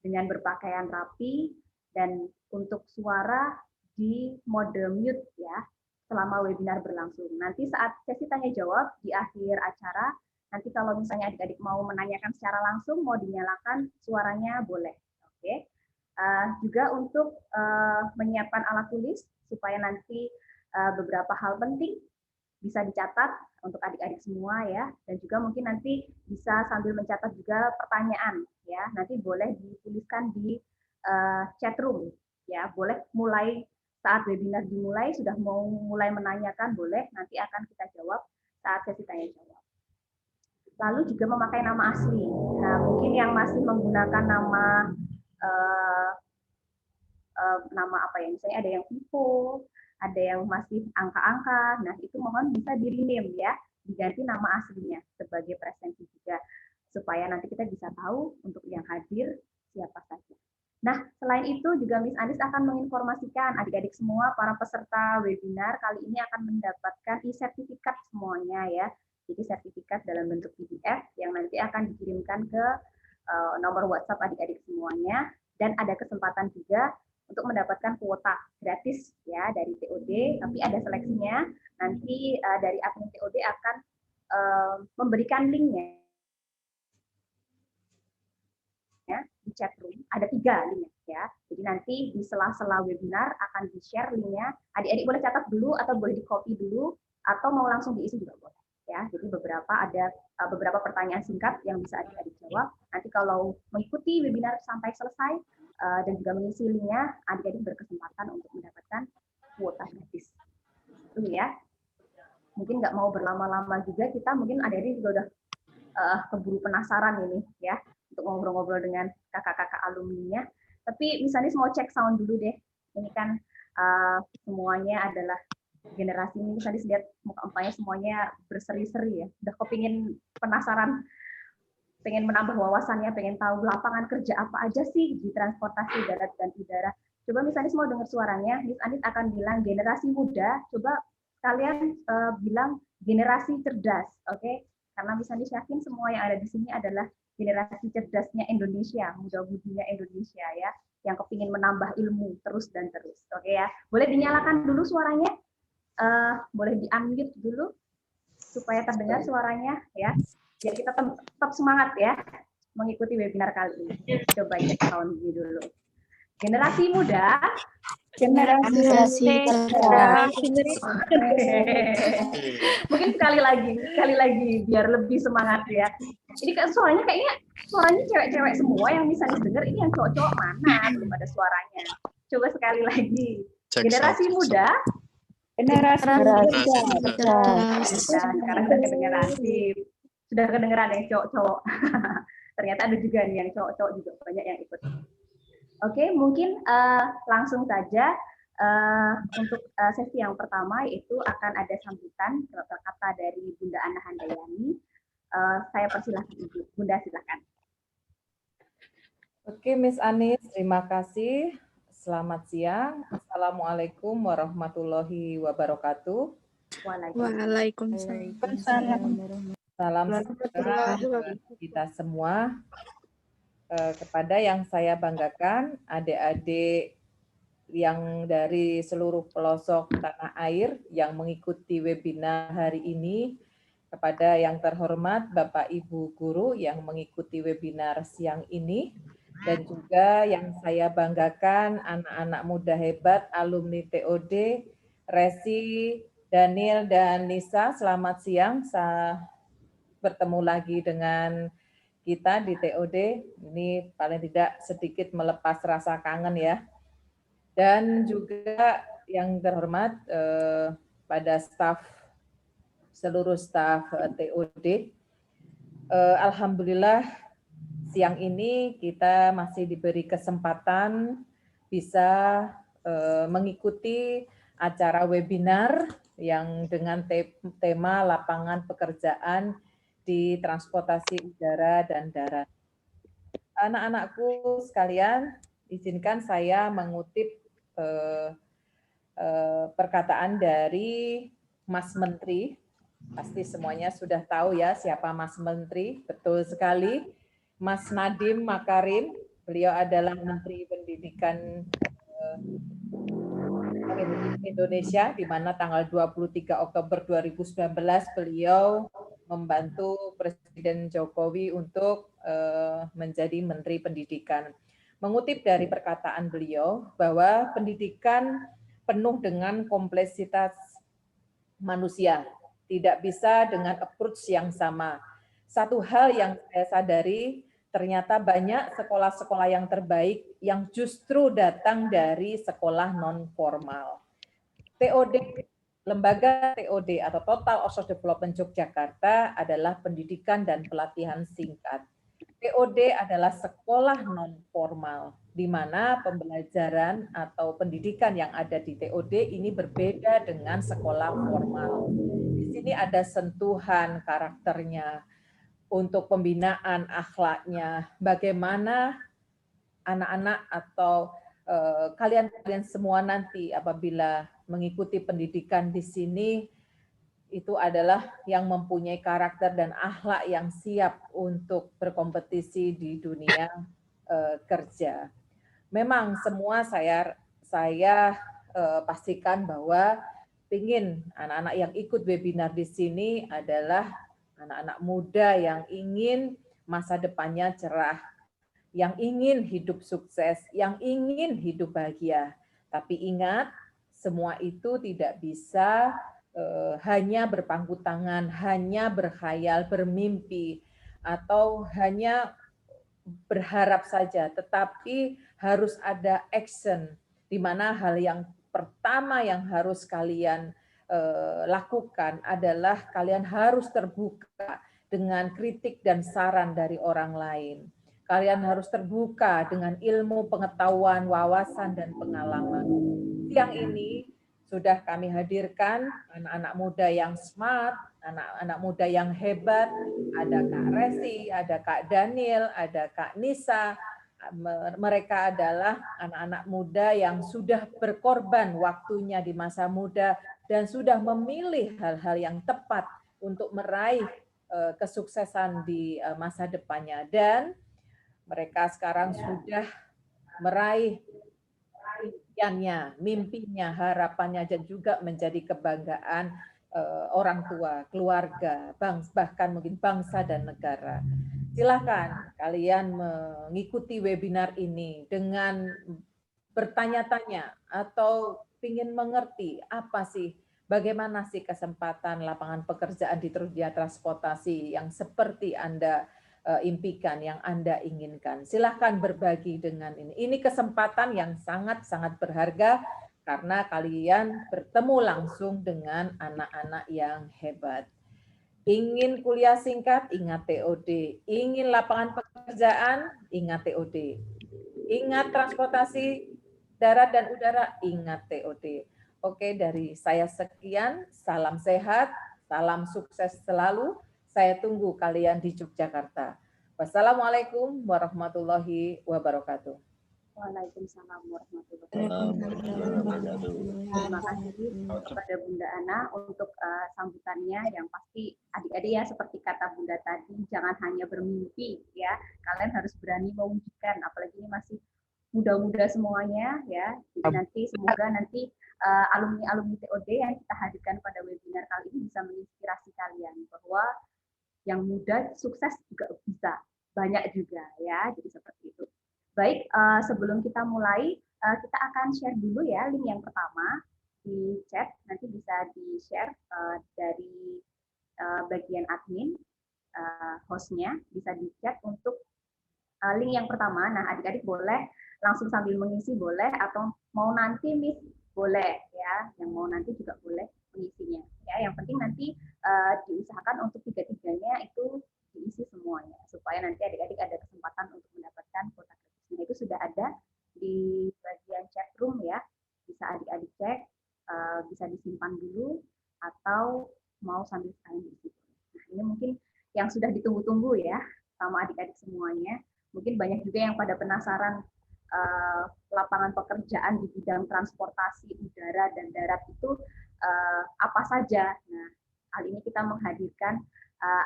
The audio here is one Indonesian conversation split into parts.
dengan berpakaian rapi, dan untuk suara di mode mute ya selama webinar berlangsung. Nanti saat sesi tanya jawab di akhir acara, nanti kalau misalnya adik-adik mau menanyakan secara langsung, mau dinyalakan suaranya boleh. Oke. Juga untuk menyiapkan alat tulis supaya nanti beberapa hal penting bisa dicatat untuk adik-adik semua ya, dan juga mungkin nanti bisa sambil mencatat juga pertanyaan ya, nanti boleh dituliskan di chat room ya, boleh mulai saat webinar dimulai sudah mau mulai menanyakan boleh, nanti akan kita jawab saat sesi tanya jawab. Lalu juga memakai nama asli. Nah, mungkin yang masih menggunakan nama nama apa ya, misalnya ada yang Vivo, ada yang masih angka-angka, nah itu mohon bisa di-rename ya, diganti nama aslinya sebagai presensi juga, supaya nanti kita bisa tahu untuk yang hadir siapa saja. Nah, selain itu juga Miss Anis akan menginformasikan adik-adik semua, para peserta webinar kali ini akan mendapatkan e-sertifikat semuanya ya, jadi sertifikat dalam bentuk PDF yang nanti akan dikirimkan ke nomor WhatsApp adik-adik semuanya, dan ada kesempatan juga untuk mendapatkan kuota gratis ya dari TOD, tapi ada seleksinya. Nanti dari admin TOD akan memberikan linknya ya, di chat room. Ada 3 linknya ya. Jadi nanti di sela-sela webinar akan di-share linknya. Adik-adik boleh catat dulu atau boleh di-copy dulu atau mau langsung diisi juga boleh. Ya, jadi ada beberapa pertanyaan singkat yang bisa adik-adik jawab. Nanti kalau mengikuti webinar sampai selesai dan juga mengisi linknya, adik-adik berkesempatan untuk mendapatkan kuota gratis. Itu ya. Mungkin nggak mau berlama-lama juga, kita mungkin adik-adik juga udah keburu penasaran ini ya untuk ngobrol-ngobrol dengan kakak-kakak alumninya. Tapi misalnya mau cek sound dulu deh. Ini kan semuanya adalah generasi ini, tadi lihat muka-mukanya semuanya berseri-seri ya, udah kepingin penasaran, pengen menambah wawasannya, pengen tahu lapangan kerja apa aja sih di transportasi darat dan udara. Coba Miss Anis mau dengar suaranya, Miss Anis akan bilang generasi muda, coba kalian bilang generasi cerdas, oke? Karena Miss Anis yakin semua yang ada di sini adalah generasi cerdasnya Indonesia, muda-mudinya Indonesia ya, yang kepingin menambah ilmu terus dan terus, oke ya? Boleh dinyalakan dulu suaranya? Boleh di-unmute dulu supaya terdengar suaranya ya. Biar kita tetap semangat ya mengikuti webinar kali ini. Coba cek sound dulu. Generasi muda, Generasi cerdas. mungkin sekali lagi biar lebih semangat ya. Ini kan suaranya cewek-cewek semua yang bisa didengar, ini yang cowok-cowok mana belum ada suaranya. Coba sekali lagi. Generasi muda, Generasi cerdas. Sekarang sudah kedengeran yang cowok-cowok. Ternyata ada juga nih yang cowok-cowok juga banyak yang ikut. Oke, mungkin langsung saja untuk sesi yang pertama, yaitu akan ada sambutan kata dari Bunda Ana Handayani. Saya persilahkan Ibu. Bunda silakan. Oke, Miss Anis, terima kasih. Selamat siang. Assalamualaikum warahmatullahi wabarakatuh. Waalaikumsalam. Salam sejahtera buat kita semua. Kepada yang saya banggakan, adik-adik yang dari seluruh pelosok tanah air yang mengikuti webinar hari ini, kepada yang terhormat Bapak Ibu Guru yang mengikuti webinar siang ini, dan juga yang saya banggakan anak-anak muda hebat alumni TOD, Resi, Daniel, dan Nisa. Selamat siang, saya bertemu lagi dengan kita di TOD. Ini paling tidak sedikit melepas rasa kangen ya. Dan juga yang terhormat pada seluruh staf TOD. Alhamdulillah siang ini kita masih diberi kesempatan bisa mengikuti acara webinar yang dengan tema lapangan pekerjaan di transportasi udara dan darat. Anak-anakku sekalian, izinkan saya mengutip perkataan dari Mas Menteri. Pasti semuanya sudah tahu ya siapa Mas Menteri, betul sekali. Mas Nadiem Makarim, beliau adalah Menteri Pendidikan Republik Indonesia, di mana tanggal 23 Oktober 2019 beliau membantu Presiden Jokowi untuk menjadi Menteri Pendidikan. Mengutip dari perkataan beliau bahwa pendidikan penuh dengan kompleksitas manusia, tidak bisa dengan approach yang sama. Satu hal yang saya sadari, ternyata banyak sekolah-sekolah yang terbaik yang justru datang dari sekolah non formal. TOD, lembaga TOD atau Total Outsource Development Yogyakarta adalah pendidikan dan pelatihan singkat. TOD adalah sekolah non formal, di mana pembelajaran atau pendidikan yang ada di TOD ini berbeda dengan sekolah formal. Di sini ada sentuhan karakternya, untuk pembinaan akhlaknya, bagaimana anak-anak atau kalian semua nanti apabila mengikuti pendidikan di sini itu adalah yang mempunyai karakter dan akhlak yang siap untuk berkompetisi di dunia kerja. Memang semua saya pastikan bahwa ingin anak-anak yang ikut webinar di sini adalah anak-anak muda yang ingin masa depannya cerah, yang ingin hidup sukses, yang ingin hidup bahagia. Tapi ingat, semua itu tidak bisa hanya berpangku tangan, hanya berkhayal, bermimpi, atau hanya berharap saja, tetapi harus ada action, di mana hal yang pertama yang harus kalian lakukan adalah kalian harus terbuka dengan kritik dan saran dari orang lain. Kalian harus terbuka dengan ilmu, pengetahuan, wawasan, dan pengalaman. Siang ini sudah kami hadirkan anak-anak muda yang smart, anak-anak muda yang hebat, ada Kak Resi, ada Kak Daniel, ada Kak Nisa. Mereka adalah anak-anak muda yang sudah berkorban waktunya di masa muda dan sudah memilih hal-hal yang tepat untuk meraih kesuksesan di masa depannya. Dan mereka sekarang sudah meraih impiannya, mimpinya, harapannya, dan juga menjadi kebanggaan orang tua, keluarga, bahkan mungkin bangsa dan negara. Silakan kalian mengikuti webinar ini dengan bertanya-tanya atau ingin mengerti apa sih, bagaimana sih kesempatan lapangan pekerjaan di dunia transportasi yang seperti Anda impikan, yang Anda inginkan. Silahkan berbagi dengan ini. Ini kesempatan yang sangat-sangat berharga karena kalian bertemu langsung dengan anak-anak yang hebat. Ingin kuliah singkat, ingat TOD. Ingin lapangan pekerjaan, ingat TOD. Ingat transportasi darat dan udara, ingat TOD. Oke, dari saya sekian. Salam sehat, salam sukses selalu. Saya tunggu kalian di Yogyakarta. Wassalamualaikum warahmatullahi wabarakatuh. Waalaikumsalam warahmatullahi wabarakatuh. Terima kasih kepada Bunda Ana untuk sambutannya yang pasti adik-adik ya, seperti kata Bunda tadi, jangan hanya bermimpi ya, kalian harus berani mewujudkan, apalagi ini masih muda-muda semuanya ya. Jadi nanti semoga nanti alumni-alumni TOD yang kita hadirkan pada webinar kali ini bisa menginspirasi kalian bahwa yang muda sukses juga bisa, banyak juga ya, jadi seperti itu. Baik, sebelum kita mulai, kita akan share dulu ya link yang pertama di chat, nanti bisa di-share dari bagian admin, hostnya, bisa di-chat untuk link yang pertama. Nah, adik-adik boleh langsung sambil mengisi boleh, atau mau nanti Miss boleh ya, yang mau nanti juga boleh mengisinya. Ya, yang penting nanti diusahakan untuk tiga-tiganya itu diisi semuanya, supaya nanti adik-adik ada kesempatan untuk mendapatkan kuota gratisnya. Itu sudah ada di bagian chat room ya, bisa adik-adik cek, bisa disimpan dulu, atau mau sambil sekarang diisi. Nah, ini mungkin yang sudah ditunggu-tunggu ya, sama adik-adik semuanya. Mungkin banyak juga yang pada penasaran lapangan pekerjaan di bidang transportasi udara dan darat itu apa saja. Nah, kali ini kita menghadirkan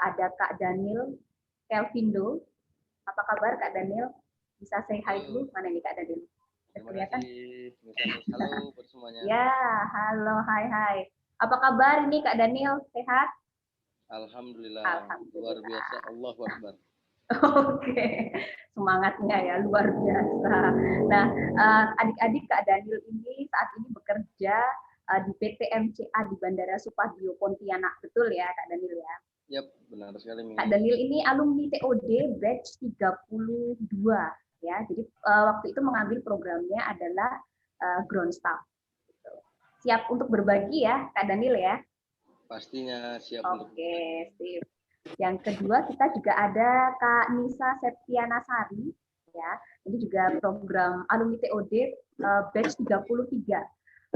ada Kak Daniel Kelvindo Apa kabar Kak Daniel? Bisa say hi dulu? Mana nih Kak Daniel? Terima Kelihatan? kasih, Miss Anis. Halo buat semuanya. Ya, halo, hai. Apa kabar ini Kak Daniel? Sehat? Alhamdulillah, Alhamdulillah. luar biasa. Allahu Akbar. Oke, semangatnya ya luar biasa. Nah, adik-adik Kak Daniel ini saat ini bekerja di PT MCA di Bandara Supadio Pontianak, betul ya Kak Daniel ya? Yap, benar sekali, Miss. Kak Daniel ini alumni TOD batch 32 ya. Jadi waktu itu mengambil programnya adalah ground staff. Gitu. Siap untuk berbagi ya Kak Daniel ya? Pastinya siap untuk Oke, sip. Yang kedua kita juga ada Kak Nisa Septianasari ya. Ini juga program alumni TOD batch 33.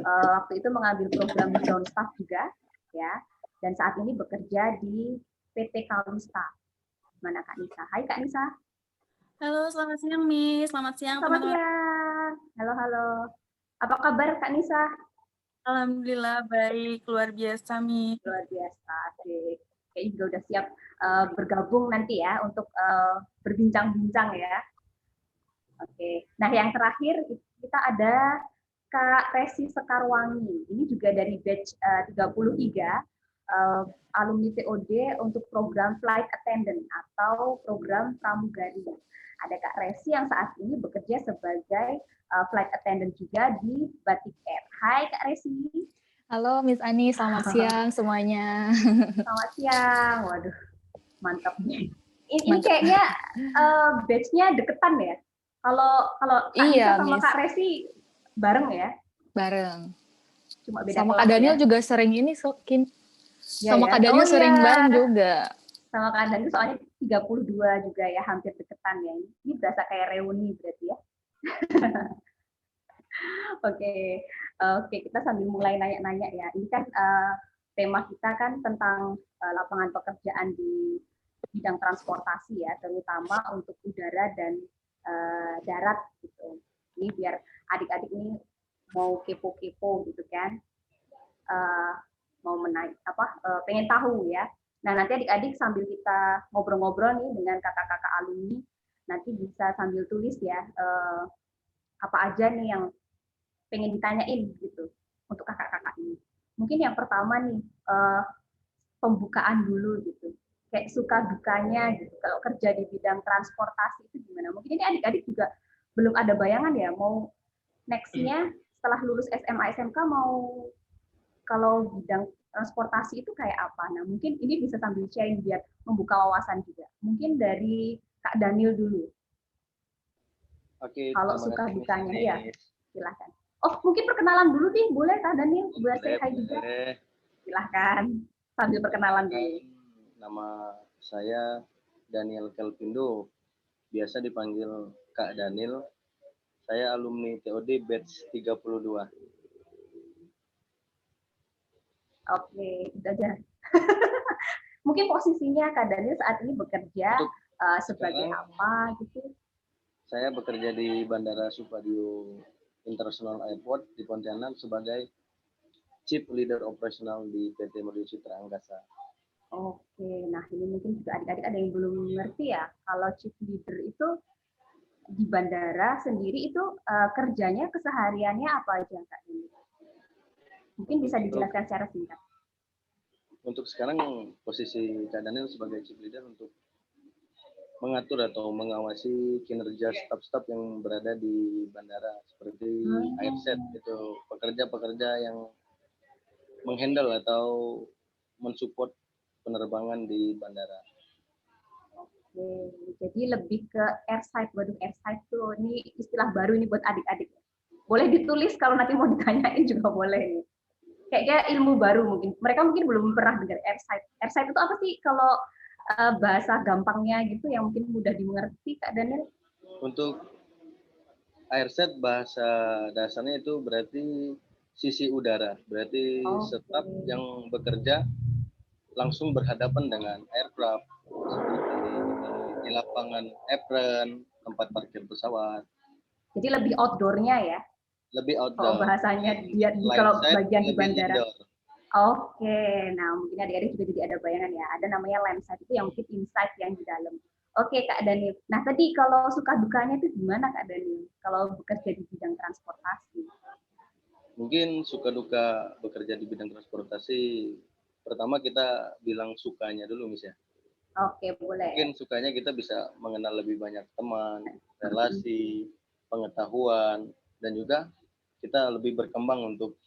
Waktu itu mengambil program ground staff juga ya. Dan saat ini bekerja di PT Kalista. Mana Kak Nisa? Hai Kak Nisa. Halo, selamat siang, Miss. Selamat siang, Selamat teman-teman. siang. Halo. Apa kabar Kak Nisa? Alhamdulillah, baik. Luar biasa, Miss. Luar biasa. Asik. Kayaknya juga udah siap bergabung nanti ya untuk berbincang-bincang ya. Oke. Nah, yang terakhir kita ada Kak Resi Sekarwangi. Ini juga dari batch 33. Alumni TOD untuk program flight attendant atau program pramugari. Ada Kak Resi yang saat ini bekerja sebagai flight attendant juga di Batik Air. Hai Kak Resi. Halo Miss Ani, selamat siang semuanya. Selamat siang. Waduh, mantap nih. Ini kayaknya batch-nya deketan ya. Kalau Kak Nisa sama Kak Resi bareng ya? Bareng. Cuma beda sama kelas Kak Daniel ya? juga sering ini Sokin. Ya, sama ya. Kak Daniel sering bareng juga. Sama Kak Daniel soalnya 32 juga ya, hampir deketan ya. Ini berasa kayak reuni berarti ya. Oke, kita sambil mulai nanya-nanya ya. Ini kan tema kita kan tentang lapangan pekerjaan di bidang transportasi ya, terutama untuk udara dan darat gitu. Ini biar adik-adik ini mau kepo-kepo gitu kan, mau pengen tahu ya. Nah nanti adik-adik sambil kita ngobrol-ngobrol nih dengan kakak-kakak alumni, nanti bisa sambil tulis ya apa aja nih yang pengen ditanyain gitu untuk kakak-kakak ini. Mungkin yang pertama nih pembukaan dulu gitu, kayak suka dukanya gitu. Kalau kerja di bidang transportasi itu gimana? Mungkin ini adik-adik juga belum ada bayangan ya mau next-nya setelah lulus SMA SMK mau kalau bidang transportasi itu kayak apa? Nah mungkin ini bisa sambil sharing biar membuka wawasan juga. Mungkin dari Kak Daniel dulu. Oke, kalau suka dukanya ya silahkan. Oh mungkin perkenalan dulu nih, boleh Kak Daniel buat say hi juga. Silahkan sambil perkenalan dulu. Nama saya Daniel Kelvindo, biasa dipanggil Kak Daniel. Saya alumni TOD batch 32. Oke, itu aja. Mungkin posisinya Kak Daniel saat ini bekerja sebagai apa gitu? Saya bekerja di Bandara Supadio International Airport di Pontianak sebagai Chief Leader Operational di PT Merdu Citra Angkasa. Oke, nah ini mungkin juga adik-adik ada yang belum mengerti ya, kalau Chief Leader itu di bandara sendiri itu kerjanya kesehariannya apa aja Kak Daniel? Mungkin bisa dijelaskan secara singkat. Untuk sekarang posisi Kak Daniel sebagai Chief Leader untuk mengatur atau mengawasi kinerja staf-staf yang berada di bandara seperti airset itu pekerja-pekerja yang menghandle atau mensupport penerbangan di bandara. Oke, jadi lebih ke airside. Waduh, airside tuh ini istilah baru ini buat adik-adik. Boleh ditulis kalau nanti mau ditanyain juga boleh nih. Kayaknya ilmu baru mungkin. Mereka mungkin belum pernah dengar airside. Airside itu apa sih kalau bahasa gampangnya gitu yang mungkin mudah dimengerti Kak Daniel? Untuk airset bahasa dasarnya itu berarti sisi udara. Berarti staf yang bekerja langsung berhadapan dengan aircraft seperti di lapangan apron, tempat parkir pesawat. Jadi lebih outdoor-nya ya? Lebih outdoor. Kalau bahasanya dia kalau bagian di bandara. Oke, nah mungkin adik-adik juga jadi ada bayangan ya. Ada namanya land side itu yang mungkin inside yang di dalam. Oke Kak Daniel. Nah tadi kalau suka dukanya itu gimana Kak Daniel? Kalau bekerja di bidang transportasi? Mungkin suka duka bekerja di bidang transportasi, pertama kita bilang sukanya dulu, Miss ya. Oke, boleh. Mungkin sukanya kita bisa mengenal lebih banyak teman, relasi, pengetahuan, dan juga kita lebih berkembang untuk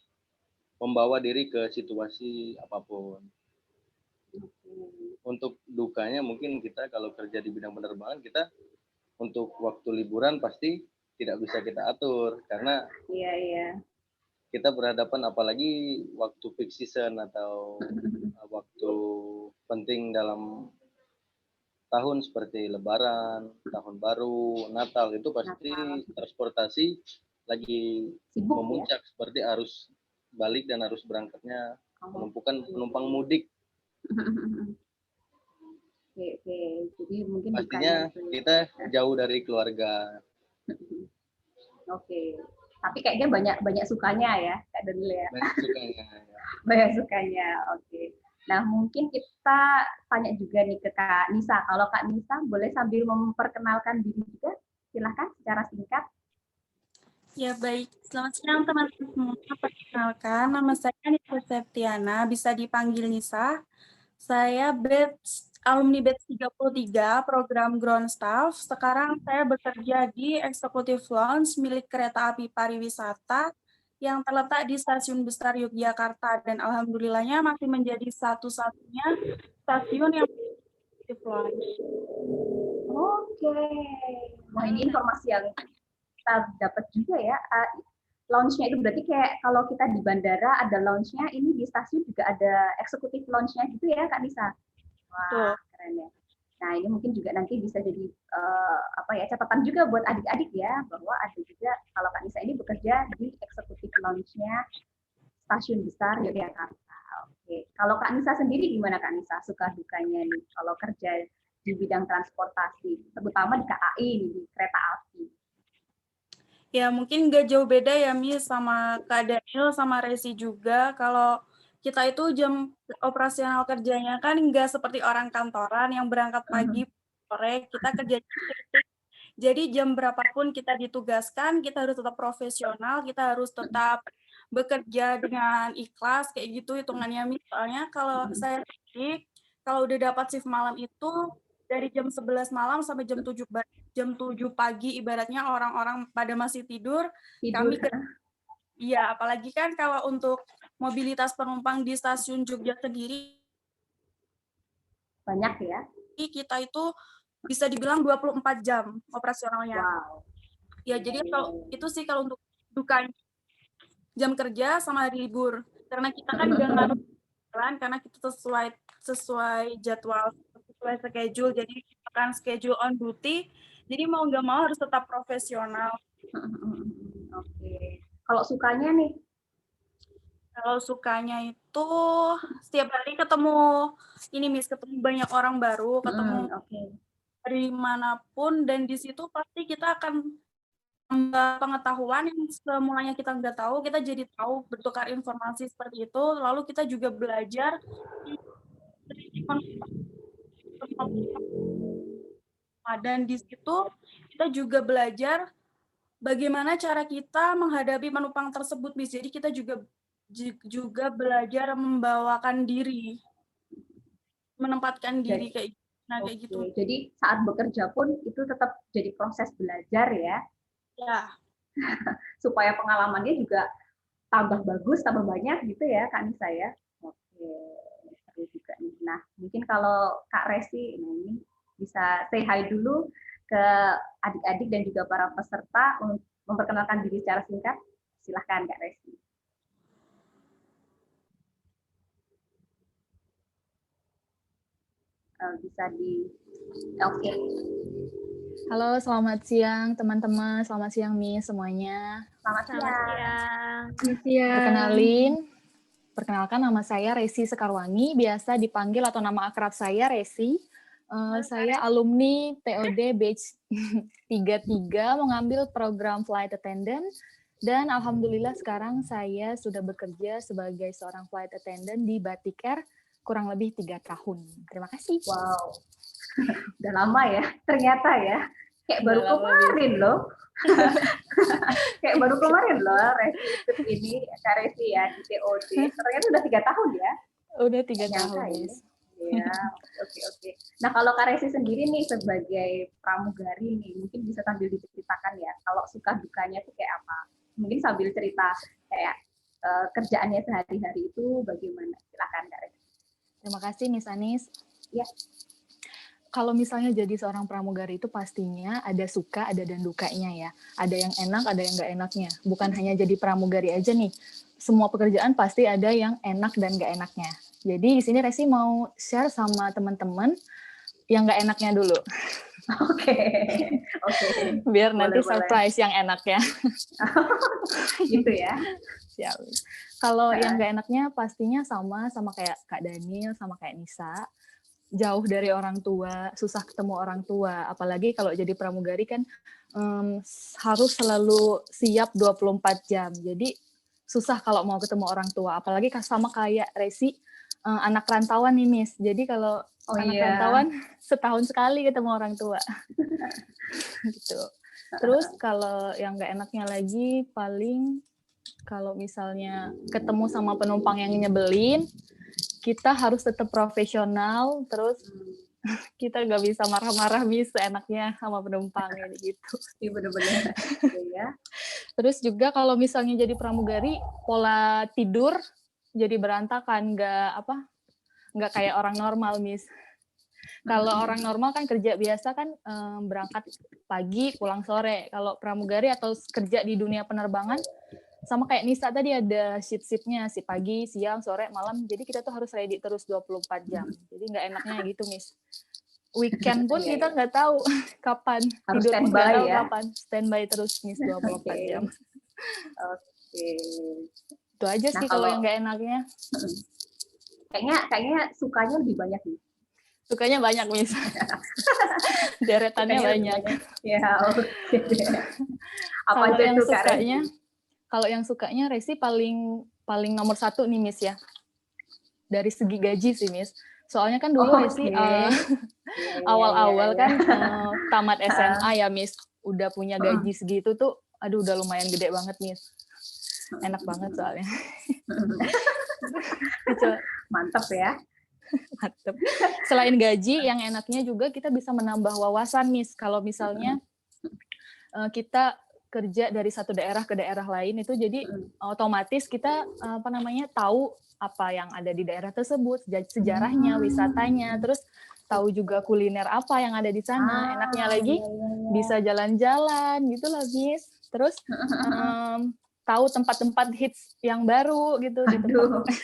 membawa diri ke situasi apapun. Untuk dukanya mungkin kita kalau kerja di bidang penerbangan, kita untuk waktu liburan pasti tidak bisa kita atur karena Iya. kita berhadapan apalagi waktu peak season atau waktu penting dalam tahun seperti Lebaran, Tahun Baru, Natal, itu pasti transportasi lagi Sibuk ya? memuncak seperti arus balik dan arus berangkatnya penumpukan penumpang mudik. Oke. Jadi mungkin Pastinya dukanya itu. kita jauh dari keluarga. Oke. Tapi kayaknya banyak sukanya ya Kak Daniel ya. Banyak sukanya. Banyak sukanya. Oke. Nah, mungkin kita tanya juga nih ke Kak Nisa. Kalau Kak Nisa boleh sambil memperkenalkan diri juga, silahkan secara singkat. Ya, baik. Selamat siang teman-teman semua. Perkenalkan, nama saya Nisa Septiana, bisa dipanggil Nisa. Saya alumni batch 33, program ground staff. Sekarang saya bekerja di Executive Lounge milik kereta api pariwisata yang terletak di Stasiun Besar Yogyakarta, dan alhamdulillahnya masih menjadi satu-satunya stasiun yang Executive Lounge. Oke. Wah, ini informasi yang kita dapat juga ya. Lounge-nya itu berarti kayak kalau kita di bandara ada lounge-nya, ini di stasiun juga ada eksekutif lounge-nya gitu ya Kak Nisa? Wah, keren ya. Nah, ini mungkin juga nanti bisa jadi catatan juga buat adik-adik ya, bahwa ada juga kalau Kak Nisa ini bekerja di eksekutif lounge-nya Stasiun Besar Yogyakarta. Oke. Kalau Kak Nisa sendiri gimana Kak Nisa? Suka dukanya nih kalau kerja di bidang transportasi, terutama di KAI, di kereta api. Ya, mungkin nggak jauh beda ya, Miss, sama Kak Daniel, sama Resi juga. Kalau kita itu jam operasional kerjanya kan nggak seperti orang kantoran yang berangkat pagi, sore, kita kerja shifting. Jadi jam berapapun kita ditugaskan, kita harus tetap profesional, kita harus tetap bekerja dengan ikhlas, kayak gitu hitungannya, Miss. Soalnya kalau saya sendiri, kalau udah dapat shift malam itu, dari jam 11 malam sampai jam 7 pagi, ibaratnya orang-orang pada masih tidur. Kami iya, apalagi kan kalau untuk mobilitas penumpang di stasiun Jogja sendiri banyak ya. Kita itu bisa dibilang 24 jam operasionalnya. Wow. Ya, jadi kalau itu sih kalau untuk dukanya jam kerja sama hari libur. Karena kita kan nggak ngaruh jalan, karena kita sesuai jadwal, sesuai schedule, jadi kita kan schedule on duty, jadi mau nggak mau harus tetap profesional. Oke. Kalau sukanya nih? Kalau sukanya itu setiap hari ketemu banyak orang baru, ketemu dari manapun, dan di situ pasti kita akan pengetahuan yang semulanya kita nggak tahu, kita jadi tahu, bertukar informasi seperti itu. Lalu kita juga belajar dan di situ kita juga belajar bagaimana cara kita menghadapi penumpang tersebut, Miss. Jadi kita juga belajar membawakan diri, menempatkan diri kayak gitu. Jadi saat bekerja pun itu tetap jadi proses belajar ya. Ya. Supaya pengalamannya juga tambah bagus, tambah banyak gitu ya Kak Nisa ya. Oke, seru juga nih. Nah, mungkin kalau Kak Resi ini bisa say hi dulu ke adik-adik dan juga para peserta untuk memperkenalkan diri secara singkat. Silahkan Kak Resi. Bisa di oke. Halo, selamat siang teman-teman. Selamat siang Miss semuanya. Selamat siang. Perkenalkan nama saya Resi Sekarwangi, biasa dipanggil atau nama akrab saya Resi. Saya alumni TOD batch 33, mengambil program flight attendant, dan alhamdulillah sekarang saya sudah bekerja sebagai seorang flight attendant di Batik Air kurang lebih 3 tahun. Terima kasih. Wow. Udah lama ya, ternyata ya. Kayak baru Udah lama, kemarin loh. Kayak baru kemarin loh, Resi ikut ini, Kak Resi ya, di TOD. Ternyata udah 3 tahun ya. Udah 3 Nggak nyangka tahun, ini. Miss. Ya, oke. Nah, kalau Kak Resi sendiri nih sebagai pramugari nih, mungkin bisa sambil diceritakan ya, kalau suka dukanya tuh kayak apa? Mungkin sambil cerita kayak kerjaannya sehari-hari itu bagaimana? Silakan Kak Resi. Terima kasih, Miss Anis. Ya. Kalau misalnya jadi seorang pramugari itu pastinya ada suka, ada dan dukanya ya. Ada yang enak, ada yang nggak enaknya. Bukan hanya jadi pramugari aja nih. Semua pekerjaan pasti ada yang enak dan nggak enaknya. Jadi di sini Resi mau share sama teman-teman yang nggak enaknya dulu. Oke. Biar nanti Boleh. surprise yang enak ya. Gitu ya. Siap. Kalau yang nggak enaknya pastinya sama kayak Kak Daniel, sama kayak Nisa. Jauh dari orang tua, susah ketemu orang tua. Apalagi kalau jadi pramugari kan harus selalu siap 24 jam. Jadi susah kalau mau ketemu orang tua. Apalagi sama kayak Resi, anak rantauan nih, Miss. Jadi kalau rantauan setahun sekali ketemu orang tua. Gitu. Terus kalau yang nggak enaknya lagi paling kalau misalnya ketemu sama penumpang yang nyebelin, kita harus tetap profesional, terus kita nggak bisa marah-marah Miss seenaknya sama penumpang gitu. Iya benar-benar. Ya. Terus juga kalau misalnya jadi pramugari, pola tidur jadi berantakan, nggak kayak orang normal Miss. Kalau orang normal kan kerja biasa kan berangkat pagi pulang sore. Kalau pramugari atau kerja di dunia penerbangan sama kayak Nisa tadi ada shift-shiftnya, si pagi, siang, sore, malam. Jadi kita tuh harus ready terus 24 jam. Jadi nggak enaknya gitu, Miss. Weekend pun kita nggak tahu kapan. Harus Tidur pun nggak standby tahu ya. kapan. Standby terus, Miss, 24 jam. Oke. Itu aja sih kalau yang nggak enaknya. Kayaknya sukanya lebih banyak nih. Sukanya banyak, Miss. Deretannya banyak. Ya, oke. Apa Kalau aja yang tuh, Kak sukanya, Resi? kalau yang sukanya Resi paling nomor 1 nih, Miss ya. Dari segi gaji sih, Miss. Soalnya kan dulu Resi awal-awal kan tamat SMA ya, Miss. Udah punya gaji segitu tuh, aduh udah lumayan gede banget, Miss. Enak banget soalnya. Mantap ya. Mantep. Selain gaji, yang enaknya juga kita bisa menambah wawasan, Miss. Kalau misalnya kita kerja dari satu daerah ke daerah lain itu jadi otomatis kita tahu apa yang ada di daerah tersebut, sejarahnya, wisatanya, terus tahu juga kuliner apa yang ada di sana. Enaknya lagi bisa jalan-jalan gitu loh, Miss. Terus tahu tempat-tempat hits yang baru gitu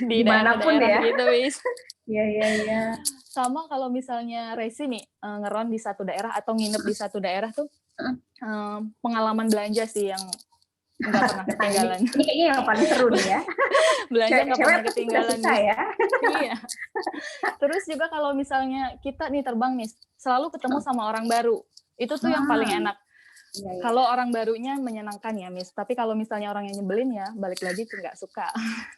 di daerah-daerah gitu, Miss. Iya. Sama kalau misalnya Resi nih ngeron di satu daerah atau nginep di satu daerah tuh pengalaman belanja sih yang nggak pernah ketinggalan. Ini kayaknya yang paling seru nih ya. Belanja nggak pernah ketinggalan. Ya. Iya. Terus juga kalau misalnya kita nih terbang nih, selalu ketemu sama orang baru. Itu tuh yang paling enak. Iya. Kalau orang barunya menyenangkan ya, Miss. Tapi kalau misalnya orang yang nyebelin ya, balik lagi tuh nggak suka.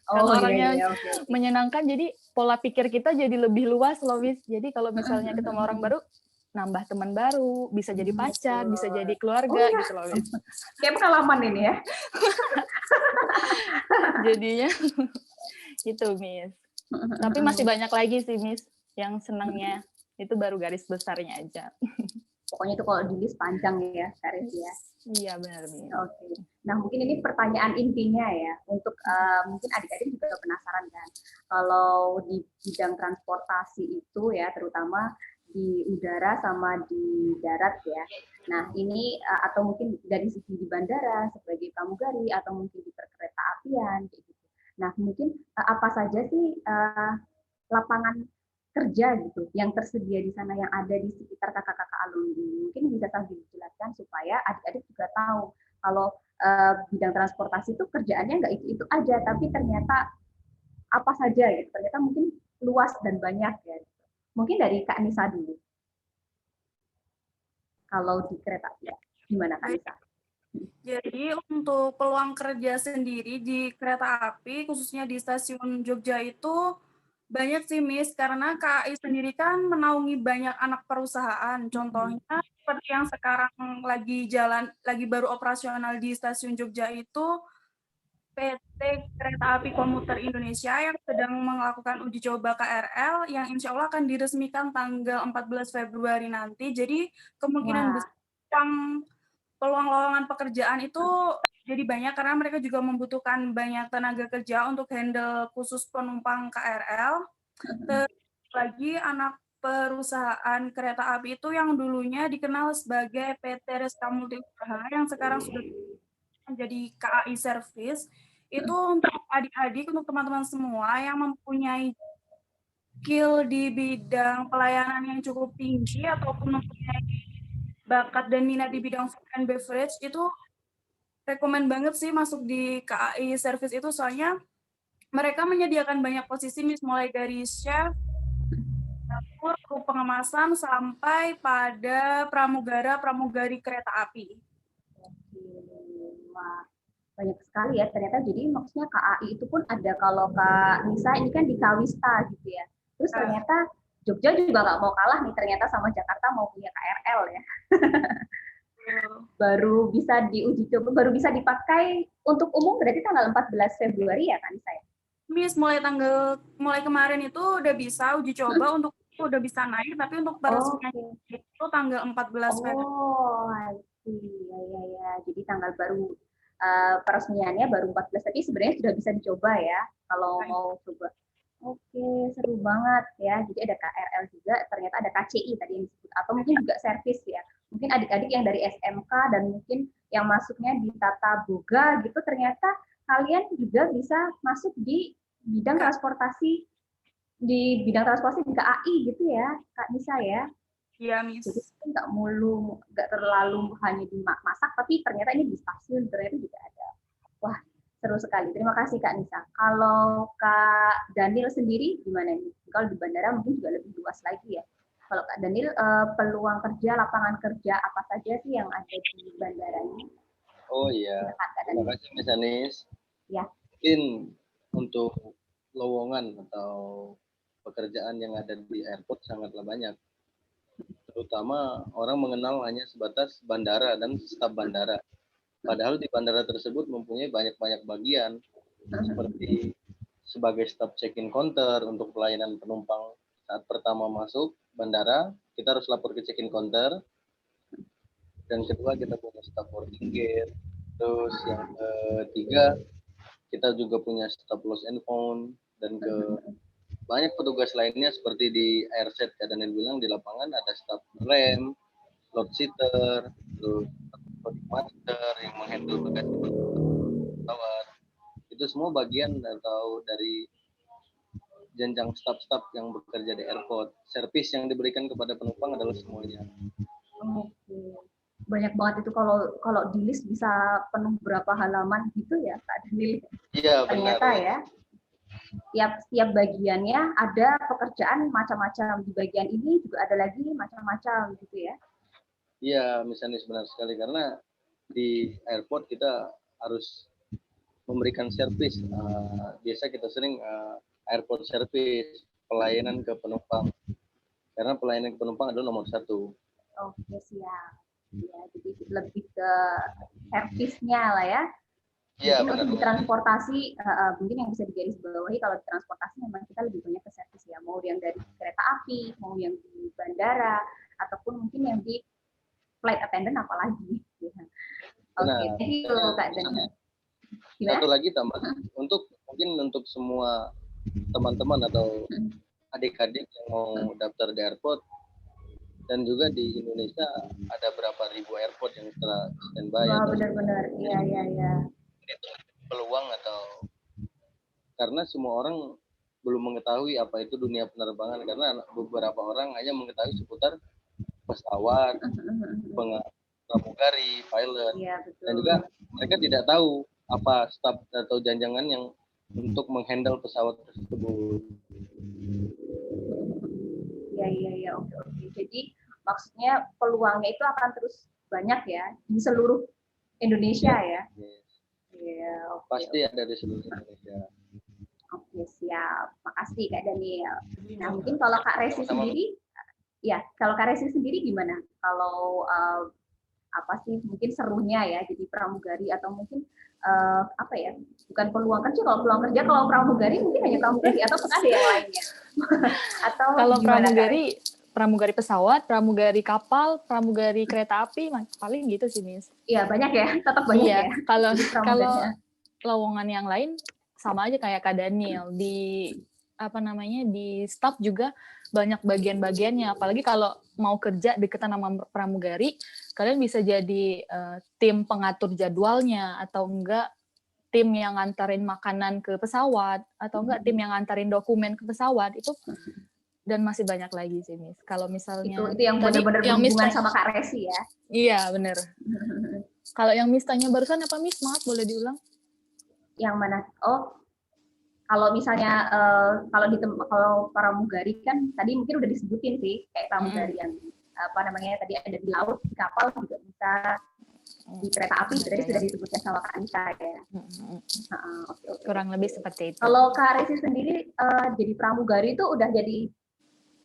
Kalau orangnya menyenangkan, jadi pola pikir kita jadi lebih luas loh, Miss. Jadi kalau misalnya ketemu orang baru, nambah teman baru, bisa jadi pacar, bisa jadi keluarga gitu loh, Miss. Kayak pengalaman ini ya. Jadinya gitu, Miss. Tapi masih banyak lagi sih, Miss, yang senangnya. Itu baru garis besarnya aja. Pokoknya itu kalau di list panjang ya, Kak Resi ya. Iya, benar. Oke. Nah, mungkin ini pertanyaan intinya ya, untuk mungkin adik-adik juga penasaran kan, kalau di bidang transportasi itu ya, terutama di udara sama di darat ya. Nah, ini atau mungkin dari segi di bandara sebagai pramugari atau mungkin di perkereta apian kayak gitu. Nah, mungkin apa saja sih lapangan kerja gitu yang tersedia di sana yang ada di sekitar kakak-kakak alumni. Mungkin bisa sambil dijelaskan supaya adik-adik juga tahu kalau bidang transportasi itu kerjaannya nggak itu aja, tapi ternyata apa saja gitu. Ternyata mungkin luas dan banyak ya. Mungkin dari Kak Nisa dulu. Kalau di kereta ya, gimana Kak Nisa? Jadi untuk peluang kerja sendiri di kereta api, khususnya di stasiun Jogja itu Banyak sih, Miss, karena KAI sendiri kan menaungi banyak anak perusahaan. Contohnya seperti yang sekarang lagi baru operasional di Stasiun Jogja itu PT Kereta Api Komuter Indonesia yang sedang melakukan uji coba KRL yang insya Allah akan diresmikan tanggal 14 Februari nanti. Jadi kemungkinan Wah, besar peluang lowongan pekerjaan itu jadi banyak karena mereka juga membutuhkan banyak tenaga kerja untuk handle khusus penumpang KRL. Terus lagi anak perusahaan kereta api itu yang dulunya dikenal sebagai PT Reska Multi Usaha yang sekarang sudah menjadi KAI Service, itu untuk adik-adik, untuk teman-teman semua yang mempunyai skill di bidang pelayanan yang cukup tinggi ataupun mempunyai bakat dan minat di bidang food and beverage, itu rekomen banget sih masuk di KAI Service itu, soalnya mereka menyediakan banyak posisi, mulai dari chef, dapur, kru pengemasan, sampai pada pramugari kereta api. wah, banyak sekali ya ternyata. Jadi maksudnya KAI itu pun ada, kalau Kak Nisa ini kan di Kawista gitu ya. Terus ternyata Jogja juga nggak mau kalah nih ternyata sama Jakarta, mau punya KRL ya. Baru bisa diuji coba, baru bisa dipakai untuk umum berarti tanggal 14 Februari ya Kak Nisa ya? Miss, mulai kemarin itu udah bisa uji coba, untuk udah bisa naik, tapi untuk peresmian itu tanggal 14 Februari. Oh, I see. Ya. Jadi tanggal baru peresmiannya baru 14, tapi sebenarnya sudah bisa dicoba ya kalau mau coba. Oke, seru banget ya. Jadi ada KRL juga, ternyata ada KCI tadi yang disebut, atau mungkin juga servis ya. Mungkin adik-adik yang dari SMK dan mungkin yang masuknya di Tata Boga gitu, ternyata kalian juga bisa masuk di bidang transportasi, di KAI gitu ya, Kak Nisa ya. Iya, Miss. Jadi nggak terlalu hanya di masak, tapi ternyata ini di stasiun ternyata juga ada. Wah, seru sekali. Terima kasih Kak Nisa. Kalau Kak Daniel sendiri gimana nih? Kalau di bandara mungkin juga lebih luas lagi ya. Kalau Kak Daniel, peluang kerja, lapangan kerja apa saja sih yang ada di bandara ini? Oh iya, terima kasih Mas Anis. Ya. Mungkin untuk lowongan atau pekerjaan yang ada di airport sangatlah banyak. Terutama orang mengenal hanya sebatas bandara dan staf bandara. Padahal di bandara tersebut mempunyai banyak-banyak bagian, seperti sebagai staf check-in counter untuk pelayanan penumpang saat pertama masuk bandara, kita harus lapor ke check-in counter. Dan kedua, kita punya staf boarding gate. Terus yang ketiga, kita juga punya staf lost and found. Dan banyak petugas lainnya seperti di airset, Kak Daniel bilang di lapangan ada staf rem, load sitter, terus master yang menghandle bagasi pesawat. Itu semua bagian atau dari jenjang staf-staf yang bekerja di airport. Servis yang diberikan kepada penumpang adalah semuanya. Oke. Banyak banget itu, kalau di list bisa penuh berapa halaman gitu ya Kak Daniel. Iya, ternyata benar. Ya. Tiap bagiannya ada pekerjaan macam-macam. Di bagian ini juga ada lagi macam-macam gitu ya. Iya, misalnya benar sekali, karena di airport kita harus memberikan servis. Biasa kita sering airport service, pelayanan ke penumpang. Karena pelayanan ke penumpang adalah nomor 1. Oke, siap. Ya, jadi lebih ke servisnya lah ya. Iya, benar. benar. Di transportasi, mungkin yang bisa digarisbawahi, kalau di transportasi memang kita lebih banyak ke servis ya. Mau yang dari kereta api, mau yang di bandara, ataupun mungkin yang di flight attendant apalagi. Oke, jadi itu Kak Daniel. Satu lagi tambah, mungkin untuk semua teman-teman atau adik-adik yang mau daftar di airport, dan juga di Indonesia ada berapa ribu airport yang telah standby. Benar-benar, iya. Itu peluang, atau karena semua orang belum mengetahui apa itu dunia penerbangan, karena beberapa orang hanya mengetahui seputar pesawat, pramugari, pilot, dan juga mereka tidak tahu apa staf atau janjangan yang untuk menghandle pesawat tersebut. Iya, oke. Jadi maksudnya peluangnya itu akan terus banyak ya di seluruh Indonesia ya. Iya, Pasti ada di seluruh Indonesia. Oke, siap. Makasih Kak Daniel. Nah, mungkin kalau Kak Resi Sama-sama. sendiri, ya, kalau Kak Resi sendiri gimana? Kalau apa sih mungkin serunya ya jadi pramugari atau mungkin apa ya? Bukan peluang kerja, kalau pramugari mungkin hanya pramugari atau ada yang lainnya. Atau Kalau gimana Kak Resi? pramugari pesawat, pramugari kapal, pramugari kereta api, paling gitu sih, Miss. Iya, banyak ya, tetap banyak Iya, ya. kalau Jadi pramugarinya. lowongan yang lain sama aja kayak Kak Daniel di di staff juga banyak bagian-bagiannya. Apalagi kalau mau kerja deketan sama pramugari, kalian bisa jadi tim pengatur jadwalnya atau enggak tim yang ngantarin makanan ke pesawat atau enggak tim yang ngantarin dokumen ke pesawat itu, dan masih banyak lagi sih, Miss. Kalau misalnya Itu yang tadi benar-benar yang Miss berhubungan tanya, sama Kak Resi ya. iya bener. Kalau yang Miss tanya barusan apa, Miss? Maaf, boleh diulang? Yang mana? Oh, kalau misalnya kalau pramugari kan tadi mungkin udah disebutin sih kayak pramugari yang apa namanya tadi ada di laut, di kapal juga bisa, di kereta api tadi sudah disebutkan sama Kak Anissa ya. Okay. Kurang lebih seperti itu. Kalau Kak Resi sendiri jadi pramugari itu udah jadi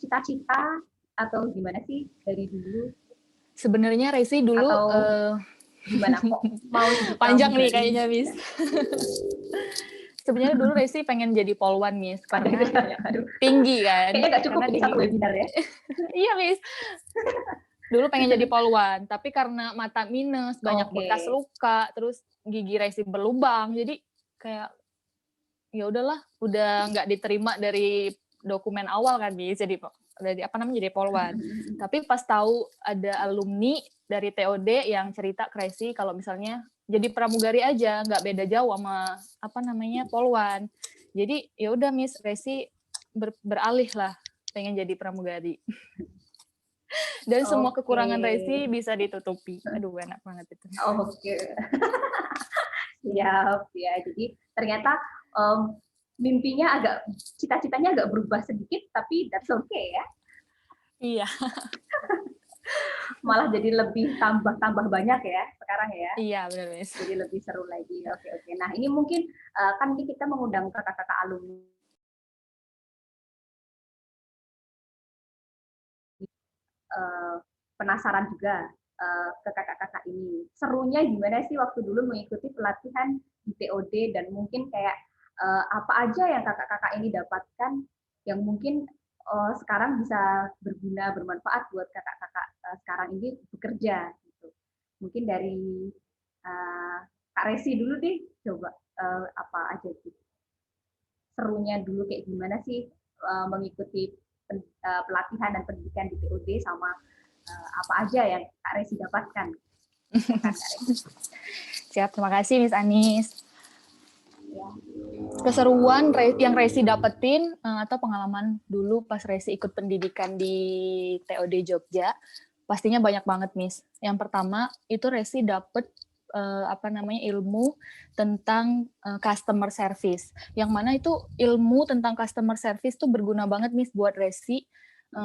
cita-cita atau gimana sih dari dulu? Sebenarnya Resi dulu gimana kok mau jadi panjang nih pramugari? kayaknya, Miss. Sebenarnya dulu Resi pengen jadi polwan, Miss, karena tinggi kan. Kayaknya nggak cukup karena di satu webinar ya. Iya, Miss. Dulu pengen jadi polwan, tapi karena mata minus, banyak bekas luka, terus gigi Resi berlubang, jadi kayak ya udahlah, udah nggak diterima dari dokumen awal kan, Miss, jadi polwan. Tapi pas tahu ada alumni dari TOD yang cerita ke Resi kalau misalnya jadi pramugari aja, nggak beda jauh sama polwan. Jadi ya udah, Miss, Resi beralih lah pengen jadi pramugari. Dan semua kekurangan Resi bisa ditutupi. Aduh, enak banget itu. Oke. Siap ya. Jadi ternyata mimpinya cita-citanya agak berubah sedikit, tapi that's okay ya. Iya. Malah jadi lebih tambah banyak ya sekarang ya. Iya, benar, Miss. Jadi lebih seru lagi. Oke. Nah, ini mungkin kan kita mengundang kakak-kakak alumni. Penasaran juga ke kakak-kakak ini. Serunya gimana sih waktu dulu mengikuti pelatihan di TOD dan mungkin kayak apa aja yang kakak-kakak ini dapatkan yang mungkin sekarang bisa berguna, bermanfaat buat kakak-kakak sekarang ini bekerja. Gitu. Mungkin dari Kak Resi dulu deh, coba apa aja gitu. Serunya dulu kayak gimana sih mengikuti pelatihan dan pendidikan di TOD sama apa aja yang Kak Resi dapatkan. Siap, terima kasih Miss Anis. Keseruan yang Resi dapetin atau pengalaman dulu pas Resi ikut pendidikan di TOD Jogja, pastinya banyak banget, Miss. Yang pertama itu Resi dapet ilmu tentang customer service. Yang mana itu ilmu tentang customer service tuh berguna banget, Miss, buat Resi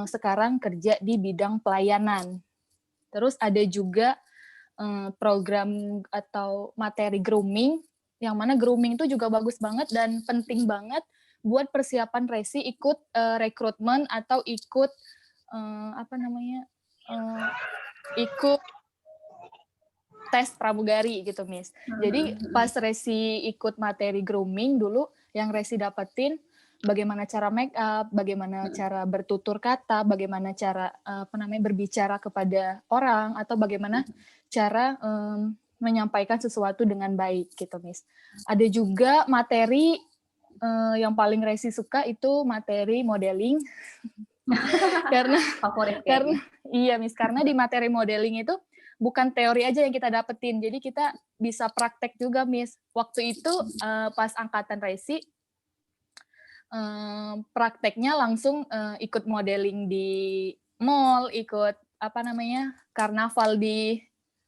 sekarang kerja di bidang pelayanan. Terus ada juga program atau materi grooming, yang mana grooming itu juga bagus banget dan penting banget buat persiapan Resi ikut rekrutmen atau ikut ikut tes pramugari gitu, Miss. Jadi pas Resi ikut materi grooming dulu, yang Resi dapetin bagaimana cara make up, bagaimana cara bertutur kata, bagaimana cara berbicara kepada orang, atau bagaimana cara menyampaikan sesuatu dengan baik gitu, Miss. Ada juga materi yang paling Resi suka itu materi modeling. karena iya, Miss, karena di materi modeling itu bukan teori aja yang kita dapetin, jadi kita bisa praktek juga, Miss. Waktu itu pas angkatan Resi, prakteknya langsung ikut modeling di mall, ikut karnaval di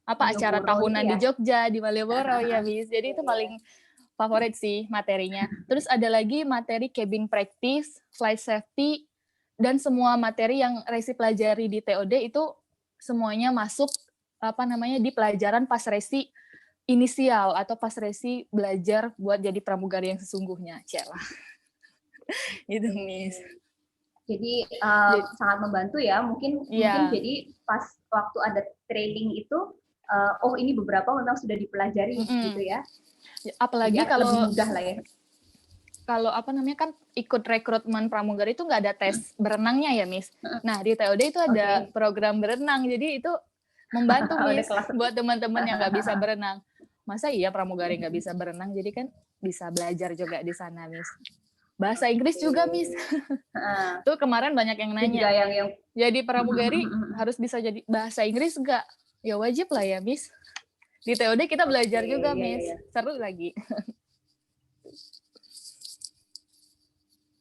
acara tahunan di Jogja, di Malioboro ya, Miss. Jadi itu paling favorit sih materinya. Terus ada lagi materi cabin practice, flight safety, dan semua materi yang Resi pelajari di TOD itu semuanya masuk di pelajaran pas Resi inisial atau pas Resi belajar buat jadi pramugari yang sesungguhnya, Cela. Gitu, Miss. Jadi sangat membantu ya. Mungkin Iya. jadi pas waktu ada training itu, oh ini beberapa memang sudah dipelajari gitu ya. Apalagi Jadi lebih mudah lah ya. Kalau apa namanya kan ikut rekrutmen pramugari itu nggak ada tes berenangnya ya, Miss. Nah, di TOD itu ada program berenang, jadi itu membantu, Miss, buat teman-teman yang nggak bisa berenang. Masa iya pramugari nggak bisa berenang, jadi kan bisa belajar juga di sana, Miss. Bahasa Inggris juga, Miss. Tuh kemarin banyak yang nanya, jadi pramugari harus bisa jadi bahasa Inggris nggak? Ya wajib lah ya, Miss. Di TOD kita belajar juga, Miss. Seru lagi.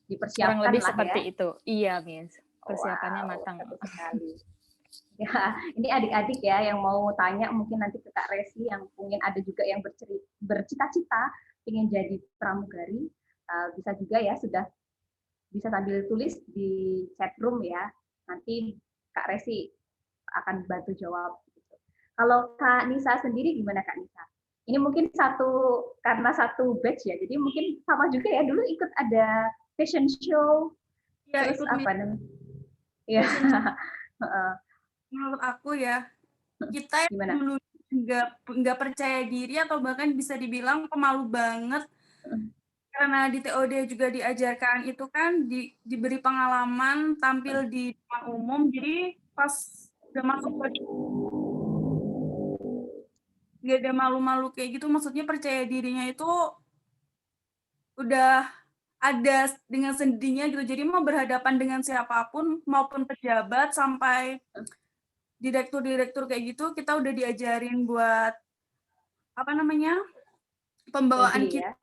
Dipersiapkan kurang lebih lah seperti ya. itu. Iya, Miss. Persiapannya matang. Sekali. Ya, ini adik-adik ya yang mau tanya mungkin nanti ke Kak Resi, yang mungkin ada juga yang bercita-cita ingin jadi pramugari, bisa juga ya, sudah bisa sambil tulis di chat room ya. Nanti Kak Resi akan bantu jawab. Kalau Kak Nisa sendiri gimana, Kak Nisa? Ini mungkin karena satu batch ya, jadi mungkin sama juga ya, dulu ikut ada fashion show, ya, terus ikut apa namanya? Ya. Menurut aku ya, kita yang Gimana? dulu nggak percaya diri atau bahkan bisa dibilang pemalu banget, karena di TOD juga diajarkan itu kan diberi pengalaman tampil di depan umum, jadi pas udah masuk nggak ada malu-malu kayak gitu, maksudnya percaya dirinya itu udah ada dengan sendirinya gitu, jadi mau berhadapan dengan siapapun maupun pejabat sampai direktur kayak gitu, kita udah diajarin buat apa namanya pembawaan kita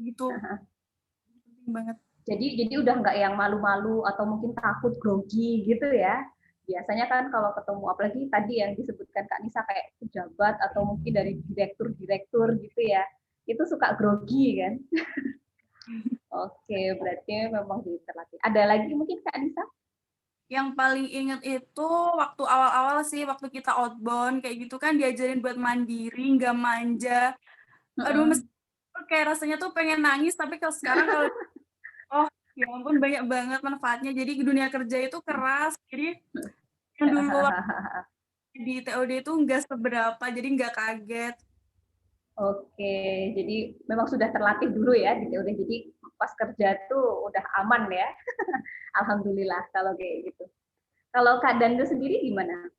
gitu. Penting banget. Jadi udah nggak yang malu-malu atau mungkin takut grogi gitu ya. Biasanya kan kalau ketemu, apalagi tadi yang disebutkan Kak Nisa kayak pejabat atau mungkin dari direktur gitu ya, itu suka grogi kan. Oke, berarti memang terlatih. Ada lagi mungkin Kak Nisa? Yang paling inget itu waktu awal-awal sih, waktu kita outbound kayak gitu kan diajarin buat mandiri, nggak manja. Aduh, kayak rasanya tuh pengen nangis, tapi kalau sekarang kalau oh ya ampun banyak banget manfaatnya. Jadi dunia kerja itu keras, jadi yang dulu di TOD itu nggak seberapa, jadi nggak kaget. Oke, jadi memang sudah terlatih dulu ya di TOD, jadi pas kerja tuh udah aman ya. Alhamdulillah kalau kayak gitu. Kalau Kak Dando sendiri gimana?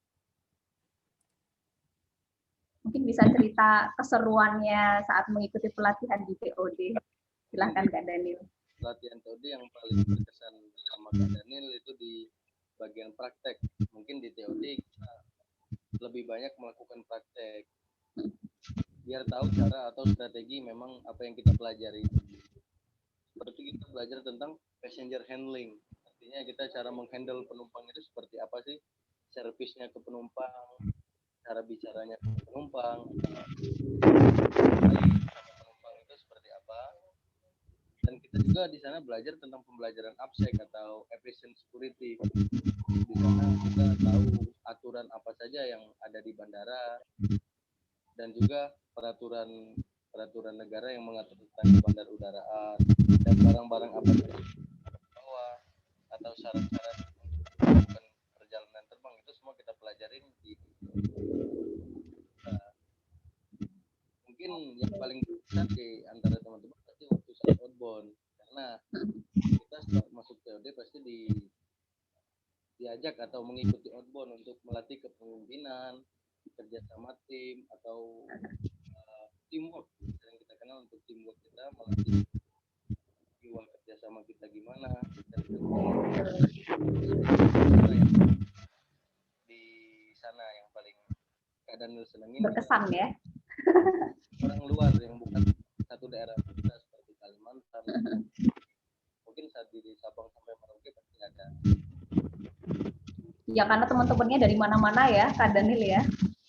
Mungkin bisa cerita keseruannya saat mengikuti pelatihan di TOD. Silahkan Kak Daniel. Pelatihan TOD yang paling berkesan sama Kak Daniel itu di bagian praktek. Mungkin di TOD kita lebih banyak melakukan praktek, biar tahu cara atau strategi memang apa yang kita pelajari. Seperti kita belajar tentang passenger handling, artinya kita cara menghandle penumpang itu seperti apa sih, servisnya ke penumpang, cara bicaranya ke penumpang itu seperti apa. Dan kita juga di sana belajar tentang pembelajaran APSEC atau Aviation Security. Di sana kita tahu aturan apa saja yang ada di bandara dan juga peraturan negara yang mengatur tentang bandar udaraan dan barang-barang apa saja bawa atau syarat-syarat untuk melakukan perjalanan terbang, itu semua kita pelajarin di mungkin yang paling besar di antara teman-teman pasti waktu saat outbound, karena kita setelah masuk TOD pasti diajak atau mengikuti outbound untuk melatih kepemimpinan, kerja sama tim atau teamwork, yang kita kenal untuk teamwork, kita melatih jiwa kerjasama kita gimana, dan di sana yang paling Kak Daniel senengin berkesan ya. Orang luar yang bukan satu daerah kita seperti Kalimantan, mungkin saat di Sabang sampai Merauke pasti ada. Ya karena teman-temannya dari mana-mana ya Kak Daniel ya.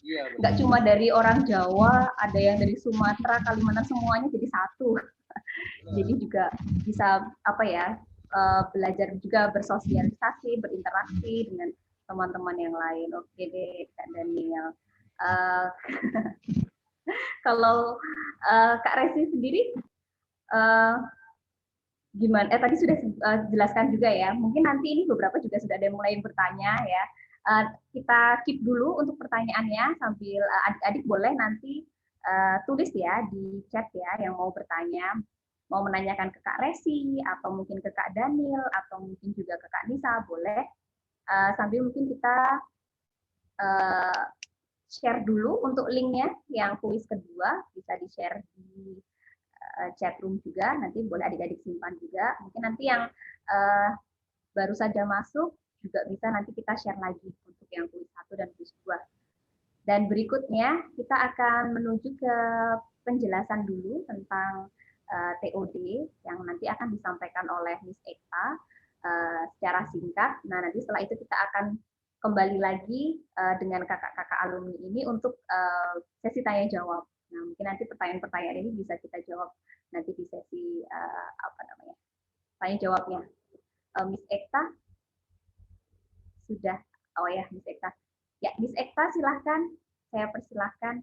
Iya, nggak cuma dari orang Jawa, ada yang dari Sumatera, Kalimantan, semuanya jadi satu. Jadi juga bisa apa ya, belajar juga bersosialisasi, berinteraksi dengan teman-teman yang lain. Oke deh Kak Daniel. Kalau Kak Resi sendiri gimana? Tadi sudah jelaskan juga ya. Mungkin nanti ini beberapa juga sudah ada yang mulai bertanya ya. Kita keep dulu untuk pertanyaannya sambil adik-adik boleh nanti tulis ya di chat ya yang mau bertanya, mau menanyakan ke Kak Resi atau mungkin ke Kak Daniel atau mungkin juga ke Kak Nisa boleh. Sambil mungkin kita share dulu untuk linknya yang kuis kedua bisa di-share di chat room juga, nanti boleh adik-adik simpan juga. Mungkin nanti yang baru saja masuk juga bisa nanti kita share lagi untuk yang kuis 1 dan kuis 2. Dan berikutnya kita akan menuju ke penjelasan dulu tentang TOD yang nanti akan disampaikan oleh Miss Ekta secara singkat. Nah, nanti setelah itu kita akan kembali lagi dengan kakak-kakak alumni ini untuk sesi tanya jawab. Nah, mungkin nanti pertanyaan-pertanyaan ini bisa kita jawab nanti di sesi tanya jawabnya. Miss Ekta sudah, oh ya Miss Ekta. Ya, Miss Ekta silahkan, saya persilahkan.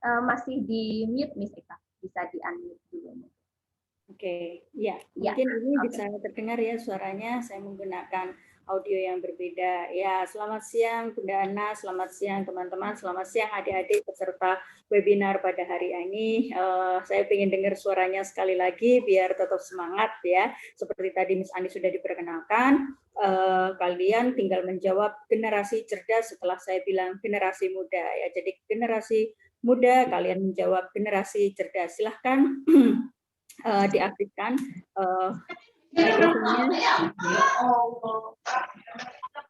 Masih di mute Miss Ekta, bisa di unmute dulu. Oke, ya, mungkin ini bisa terdengar ya suaranya. Saya menggunakan audio yang berbeda. Ya, selamat siang Bunda Ana, selamat siang teman-teman, selamat siang adik-adik peserta webinar pada hari ini. Saya ingin dengar suaranya sekali lagi biar tetap semangat ya. Seperti tadi Miss Andi sudah diperkenalkan, kalian tinggal menjawab generasi cerdas setelah saya bilang generasi muda ya. Jadi generasi muda, kalian menjawab generasi cerdas. Silahkan diaktifkan mikrofonnya.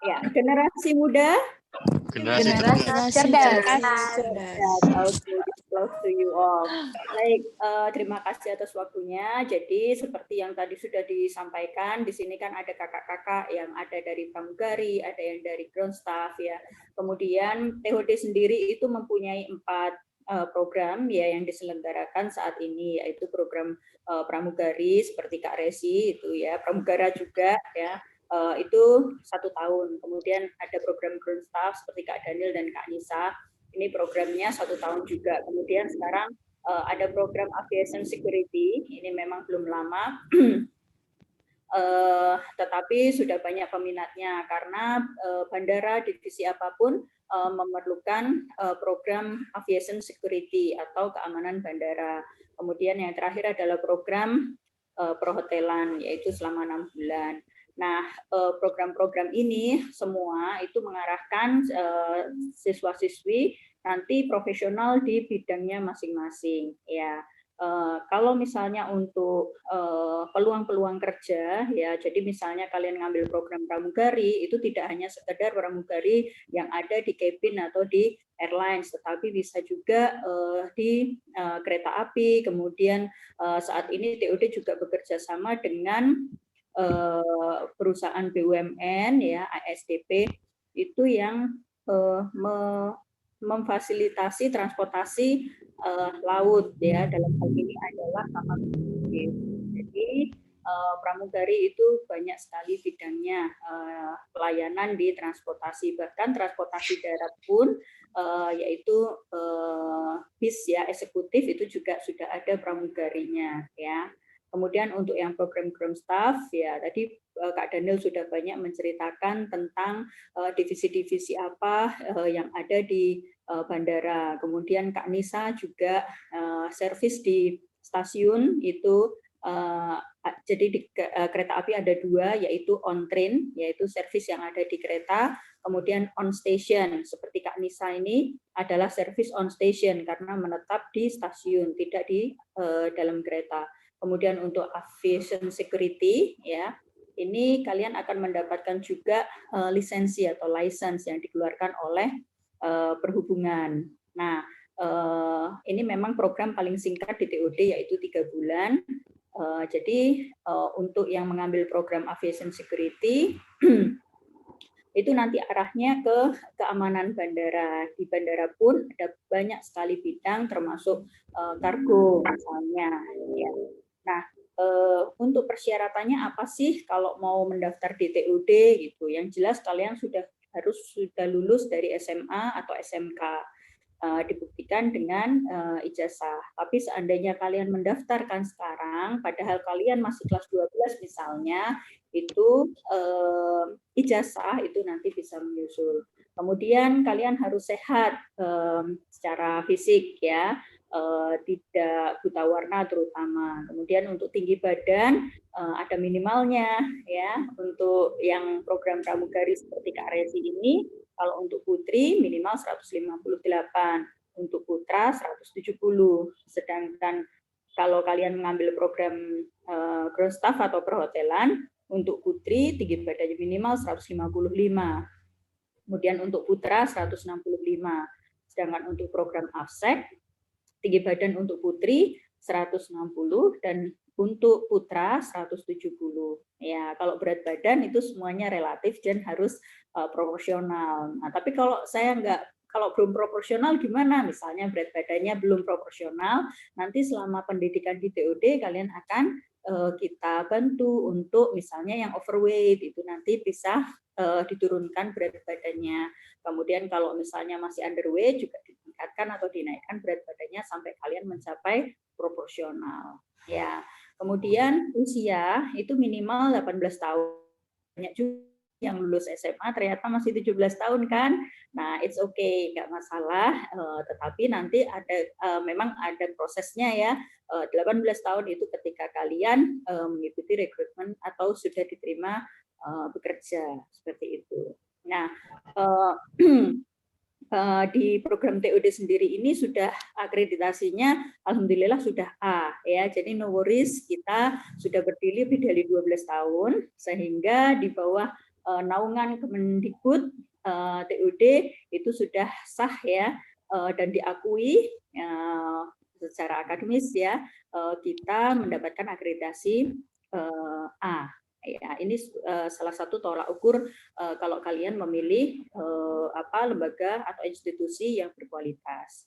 Ya, generasi muda. Generasi cerdas. Okay, close to you all. Baik, terima kasih atas waktunya. Jadi seperti yang tadi sudah disampaikan, di sini kan ada kakak-kakak yang ada dari pramugari, ada yang dari ground staff ya. Kemudian TOD sendiri itu mempunyai 4 program ya yang diselenggarakan saat ini, yaitu program pramugari seperti Kak Resi itu ya, pramugara juga ya. Itu 1 tahun. Kemudian ada program ground staff seperti Kak Daniel dan Kak Nisa. Ini programnya 1 tahun juga. Kemudian sekarang ada program aviation security. Ini memang belum lama, tetapi sudah banyak peminatnya karena bandara divisi apapun memerlukan program aviation security atau keamanan bandara. Kemudian yang terakhir adalah program perhotelan, yaitu selama 6 bulan. Nah, program-program ini semua itu mengarahkan siswa-siswi nanti profesional di bidangnya masing-masing. Ya, kalau misalnya untuk peluang-peluang kerja, ya, jadi misalnya kalian ngambil program pramugari, itu tidak hanya sekedar pramugari yang ada di cabin atau di airlines, tetapi bisa juga di kereta api. Kemudian saat ini TOD juga bekerja sama dengan perusahaan BUMN ya ASDP itu yang memfasilitasi transportasi laut ya, dalam hal ini adalah kapal. Jadi pramugari itu banyak sekali bidangnya, pelayanan di transportasi, bahkan transportasi darat pun yaitu bis ya eksekutif itu juga sudah ada pramugarinya ya. Kemudian untuk yang program ground staff, ya tadi Kak Daniel sudah banyak menceritakan tentang divisi-divisi apa yang ada di bandara. Kemudian Kak Nisa juga servis di stasiun itu. Jadi di kereta api ada 2, yaitu on train, yaitu servis yang ada di kereta. Kemudian on station, seperti Kak Nisa ini adalah servis on station karena menetap di stasiun, tidak di dalam kereta. Kemudian untuk aviation security, ya, ini kalian akan mendapatkan juga lisensi atau license yang dikeluarkan oleh perhubungan. Nah, ini memang program paling singkat di TOD yaitu 3 bulan. Jadi untuk yang mengambil program aviation security itu nanti arahnya ke keamanan bandara. Di bandara pun ada banyak sekali bidang termasuk kargo misalnya. Ya. Nah, untuk persyaratannya apa sih kalau mau mendaftar di TOD gitu? Yang jelas kalian sudah lulus dari SMA atau SMK. dibuktikan dengan ijazah. Tapi seandainya kalian mendaftarkan sekarang, padahal kalian masih kelas 12 misalnya, itu ijazah itu nanti bisa menyusul. Kemudian kalian harus sehat secara fisik ya, tidak buta warna terutama. Kemudian untuk tinggi badan ada minimalnya ya. Untuk yang program pramugari seperti Kak Resi ini, kalau untuk putri minimal 158, untuk putra 170. Sedangkan kalau kalian mengambil program ground staff atau perhotelan, untuk putri tinggi badannya minimal 155. Kemudian untuk putra 165. Sedangkan untuk program AFSEC, tinggi badan untuk putri 160 dan untuk putra 170. Ya, kalau berat badan itu semuanya relatif dan harus proporsional. Nah, tapi kalau kalau belum proporsional gimana? Misalnya berat badannya belum proporsional, nanti selama pendidikan di TOD kalian akan kita bantu untuk misalnya yang overweight itu nanti bisa diturunkan berat badannya. Kemudian kalau misalnya masih underweight juga ditingkatkan atau dinaikkan berat badannya sampai kalian mencapai proporsional. Ya. Kemudian usia itu minimal 18 tahun. Banyak juga yang lulus SMA ternyata masih 17 tahun kan. Nah, it's okay, nggak masalah. Tetapi nanti ada memang ada prosesnya ya. 18 tahun itu ketika kalian mengikuti rekrutmen atau sudah diterima bekerja seperti itu. Nah, di program TOD sendiri ini sudah akreditasinya alhamdulillah sudah A ya. Jadi no worries, kita sudah berdiri lebih dari 12 tahun sehingga di bawah naungan Kemendikbud TOD itu sudah sah ya dan diakui secara akademis ya, kita mendapatkan akreditasi A. Ya, ini salah satu tolak ukur kalau kalian memilih lembaga atau institusi yang berkualitas.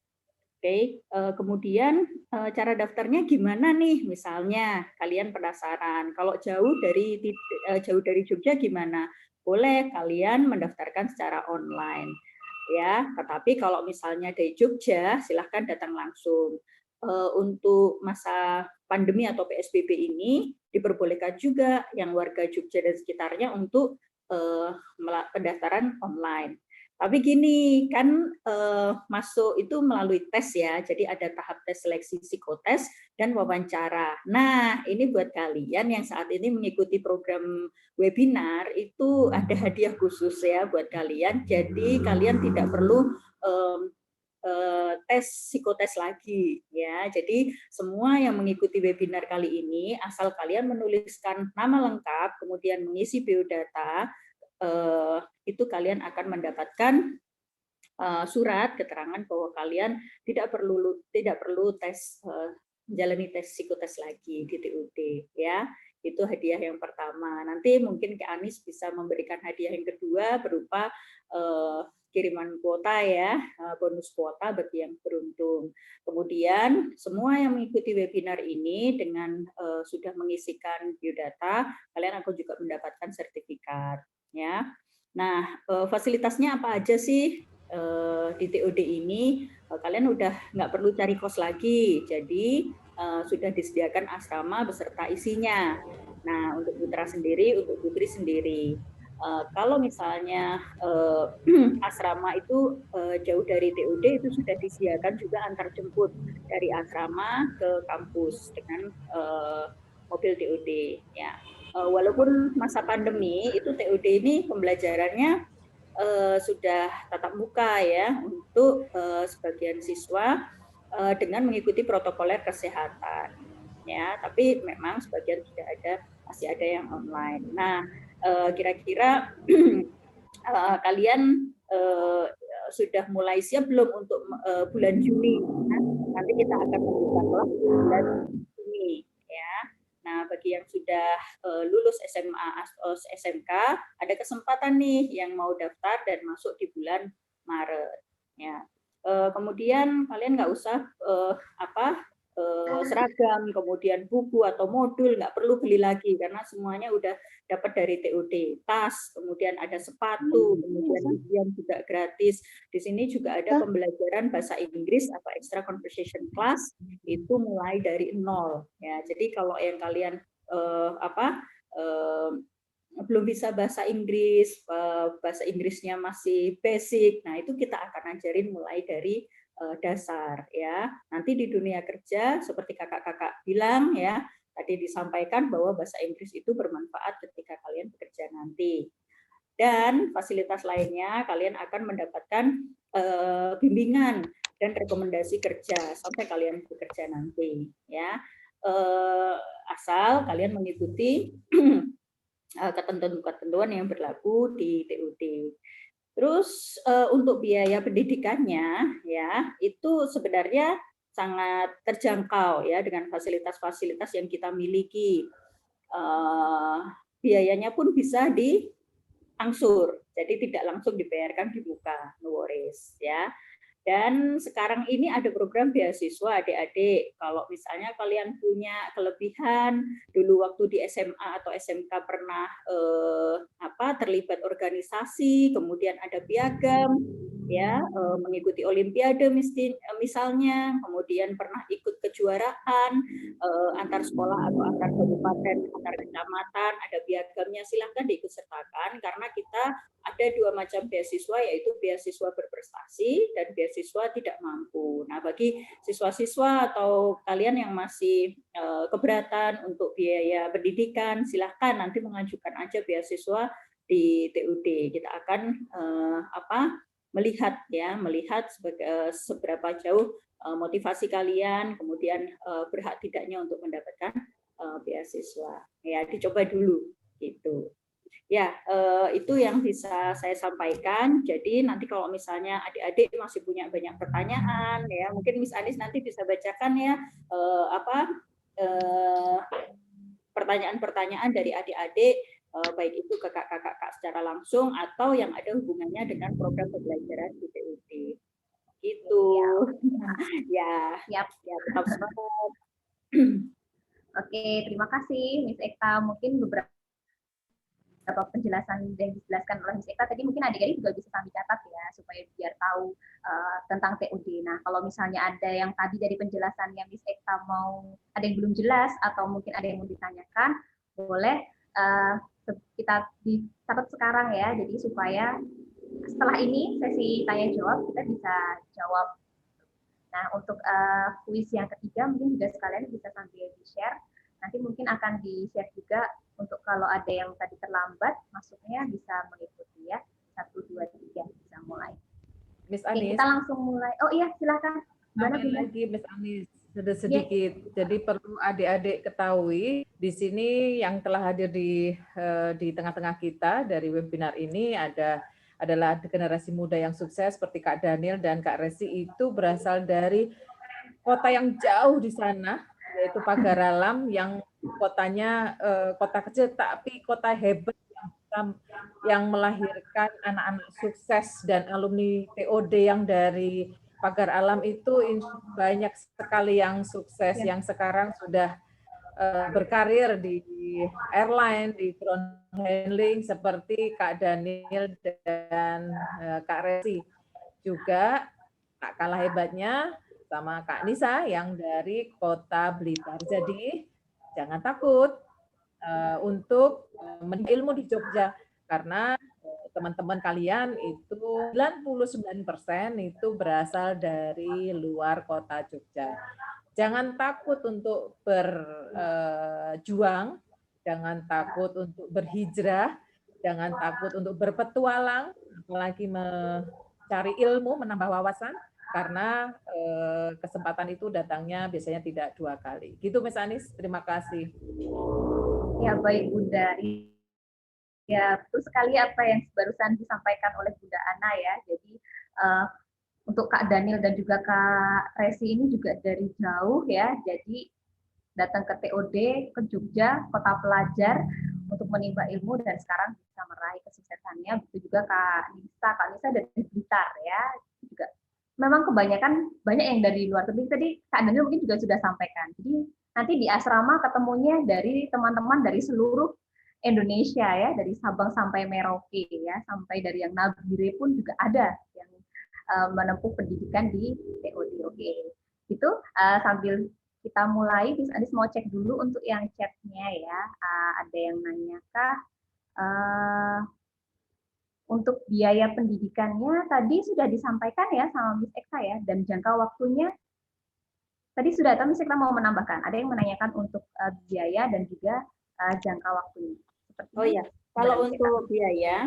Oke, kemudian cara daftarnya gimana nih? Misalnya kalian penasaran, kalau jauh dari Jogja gimana? Boleh kalian mendaftarkan secara online, ya. Tetapi kalau misalnya dari Jogja, silahkan datang langsung. Untuk masa pandemi atau PSBB ini diperbolehkan juga yang warga Jogja dan sekitarnya untuk pendaftaran online. Tapi gini, kan masuk itu melalui tes ya, jadi ada tahap tes seleksi psikotes dan wawancara. Nah, ini buat kalian yang saat ini mengikuti program webinar, itu ada hadiah khusus ya buat kalian, jadi kalian tidak perlu tes psikotes lagi ya. Jadi semua yang mengikuti webinar kali ini, asal kalian menuliskan nama lengkap, kemudian mengisi biodata, itu kalian akan mendapatkan surat keterangan bahwa kalian tidak perlu tes menjalani tes psikotes lagi di TOD ya. Itu hadiah yang pertama. Nanti mungkin Kak Anis bisa memberikan hadiah yang kedua berupa kiriman kuota ya, bonus kuota bagi yang beruntung. Kemudian semua yang mengikuti webinar ini dengan sudah mengisikan biodata, kalian akan juga mendapatkan sertifikat ya. Nah, fasilitasnya apa aja sih di TOD ini? Kalian udah nggak perlu cari kos lagi, jadi sudah disediakan asrama beserta isinya. Nah, untuk putra sendiri, untuk putri sendiri. Kalau misalnya asrama itu jauh dari TOD, itu sudah disediakan juga antar jemput dari asrama ke kampus dengan mobil TOD. Ya, walaupun masa pandemi itu TOD ini pembelajarannya sudah tatap muka ya untuk sebagian siswa dengan mengikuti protokoler kesehatan. Ya, tapi memang sebagian masih ada yang online. Nah, kira-kira kalian sudah mulai siap belum untuk bulan Juni? Nanti kita akan membuka kelas bulan Juni, ya. Nah, bagi yang sudah lulus SMA atau SMK, ada kesempatan nih yang mau daftar dan masuk di bulan Maret. Ya. Kemudian kalian nggak usah seragam, kemudian buku atau modul, nggak perlu beli lagi karena semuanya udah dapat dari TOD. Tas, kemudian ada sepatu, kemudian ujian juga gratis. Di sini juga ada pembelajaran bahasa Inggris atau extra conversation class itu mulai dari nol. Ya, jadi kalau yang kalian belum bisa bahasa Inggris, bahasa Inggrisnya masih basic, nah itu kita akan ajarin mulai dari dasar ya. Nanti di dunia kerja seperti kakak-kakak bilang ya, tadi disampaikan bahwa bahasa Inggris itu bermanfaat ketika kalian bekerja nanti. Dan fasilitas lainnya kalian akan mendapatkan bimbingan dan rekomendasi kerja sampai kalian bekerja nanti ya. Asal kalian mengikuti ketentuan-ketentuan yang berlaku di TUD. Terus untuk biaya pendidikannya ya itu sebenarnya sangat terjangkau ya dengan fasilitas-fasilitas yang kita miliki. Biayanya pun bisa diangsur, jadi tidak langsung dibayarkan di muka, no worries ya. Dan sekarang ini ada program beasiswa adik-adik. Kalau misalnya kalian punya kelebihan, dulu waktu di SMA atau SMK pernah terlibat organisasi, kemudian ada piagam, ya mengikuti olimpiade misalnya, kemudian pernah ikut kejuaraan antar sekolah atau antar kabupaten, antar kecamatan, ada piagamnya, silahkan diikutsertakan karena kita ada dua macam beasiswa, yaitu beasiswa berprestasi dan beasiswa tidak mampu. Nah, bagi siswa-siswa atau kalian yang masih keberatan untuk biaya pendidikan, silahkan nanti mengajukan aja beasiswa di TUD. Kita akan melihat seberapa jauh motivasi kalian, kemudian berhak tidaknya untuk mendapatkan beasiswa. Ya, dicoba dulu gitu. Ya, itu yang bisa saya sampaikan. Jadi nanti kalau misalnya adik-adik masih punya banyak pertanyaan, ya mungkin Miss Anis nanti bisa bacakan ya pertanyaan-pertanyaan dari adik-adik, baik itu ke kakak-kakak secara langsung atau yang ada hubungannya dengan program pembelajaran di TUD. Gitu. Ya, tetap semangat. Oke, terima kasih Miss Ekta. Mungkin beberapa penjelasan yang dijelaskan oleh Miss Ekta tadi mungkin adik-adik juga bisa kami catat ya supaya biar tahu tentang TUD. Nah, kalau misalnya ada yang tadi dari penjelasannya Miss Ekta ada yang belum jelas atau mungkin ada yang mau ditanyakan, boleh kita dicatat sekarang ya. Jadi supaya setelah ini sesi tanya jawab kita bisa jawab. Nah, untuk kuis yang ketiga mungkin juga sekalian bisa sambil di-share. Nanti mungkin akan di-share juga untuk kalau ada yang tadi terlambat masuknya bisa mengikuti ya. 1, 2, 3 bisa mulai. Miss Anis. Oke, kita langsung mulai. Oh iya, silakan. Lagi Miss Anis sedikit. Jadi perlu adik-adik ketahui di sini yang telah hadir di tengah-tengah kita dari webinar ini adalah generasi muda yang sukses seperti Kak Daniel dan Kak Resi itu berasal dari kota yang jauh di sana, yaitu Pagar Alam, yang kotanya kota kecil tapi kota hebat yang melahirkan anak-anak sukses dan alumni TOD yang dari Pagar Alam itu banyak sekali yang sukses yang sekarang sudah berkarir di airline, di ground handling seperti Kak Daniel dan Kak Resi. Juga tak kalah hebatnya sama Kak Nisa yang dari kota Blitar. Jadi jangan takut untuk ilmu di Jogja karena teman-teman kalian itu 99% itu berasal dari luar kota Jogja. Jangan takut untuk berjuang, jangan takut untuk berhijrah, jangan takut untuk berpetualang, apalagi mencari ilmu, menambah wawasan, karena kesempatan itu datangnya biasanya tidak 2 kali. Gitu Miss Anis, terima kasih. Ya baik Bunda. Ya betul sekali apa yang barusan disampaikan oleh Bunda Ana ya. Jadi untuk Kak Daniel dan juga Kak Resi ini juga dari jauh ya. Jadi datang ke TOD, ke Jogja, kota pelajar untuk menimba ilmu dan sekarang bisa meraih kesuksesannya. Begitu juga Kak Nisa dari Blitar ya. Juga memang kebanyakan banyak yang dari luar. Tapi tadi Kak Daniel mungkin juga sudah sampaikan. Jadi nanti di asrama ketemunya dari teman-teman dari seluruh Indonesia ya, dari Sabang sampai Merauke ya, sampai dari yang Nabire pun juga ada yang menempuh pendidikan di TOD. Oke, itu sambil kita mulai, Miss Anis mau cek dulu untuk yang chatnya ya. Ada yang nanya kah? Untuk biaya pendidikannya tadi sudah disampaikan ya sama Miss Ekta ya, dan jangka waktunya tadi sudah, tapi Miss Ekta mau menambahkan. Ada yang menanyakan untuk biaya dan juga jangka waktunya. Oh ya, kalau untuk biaya,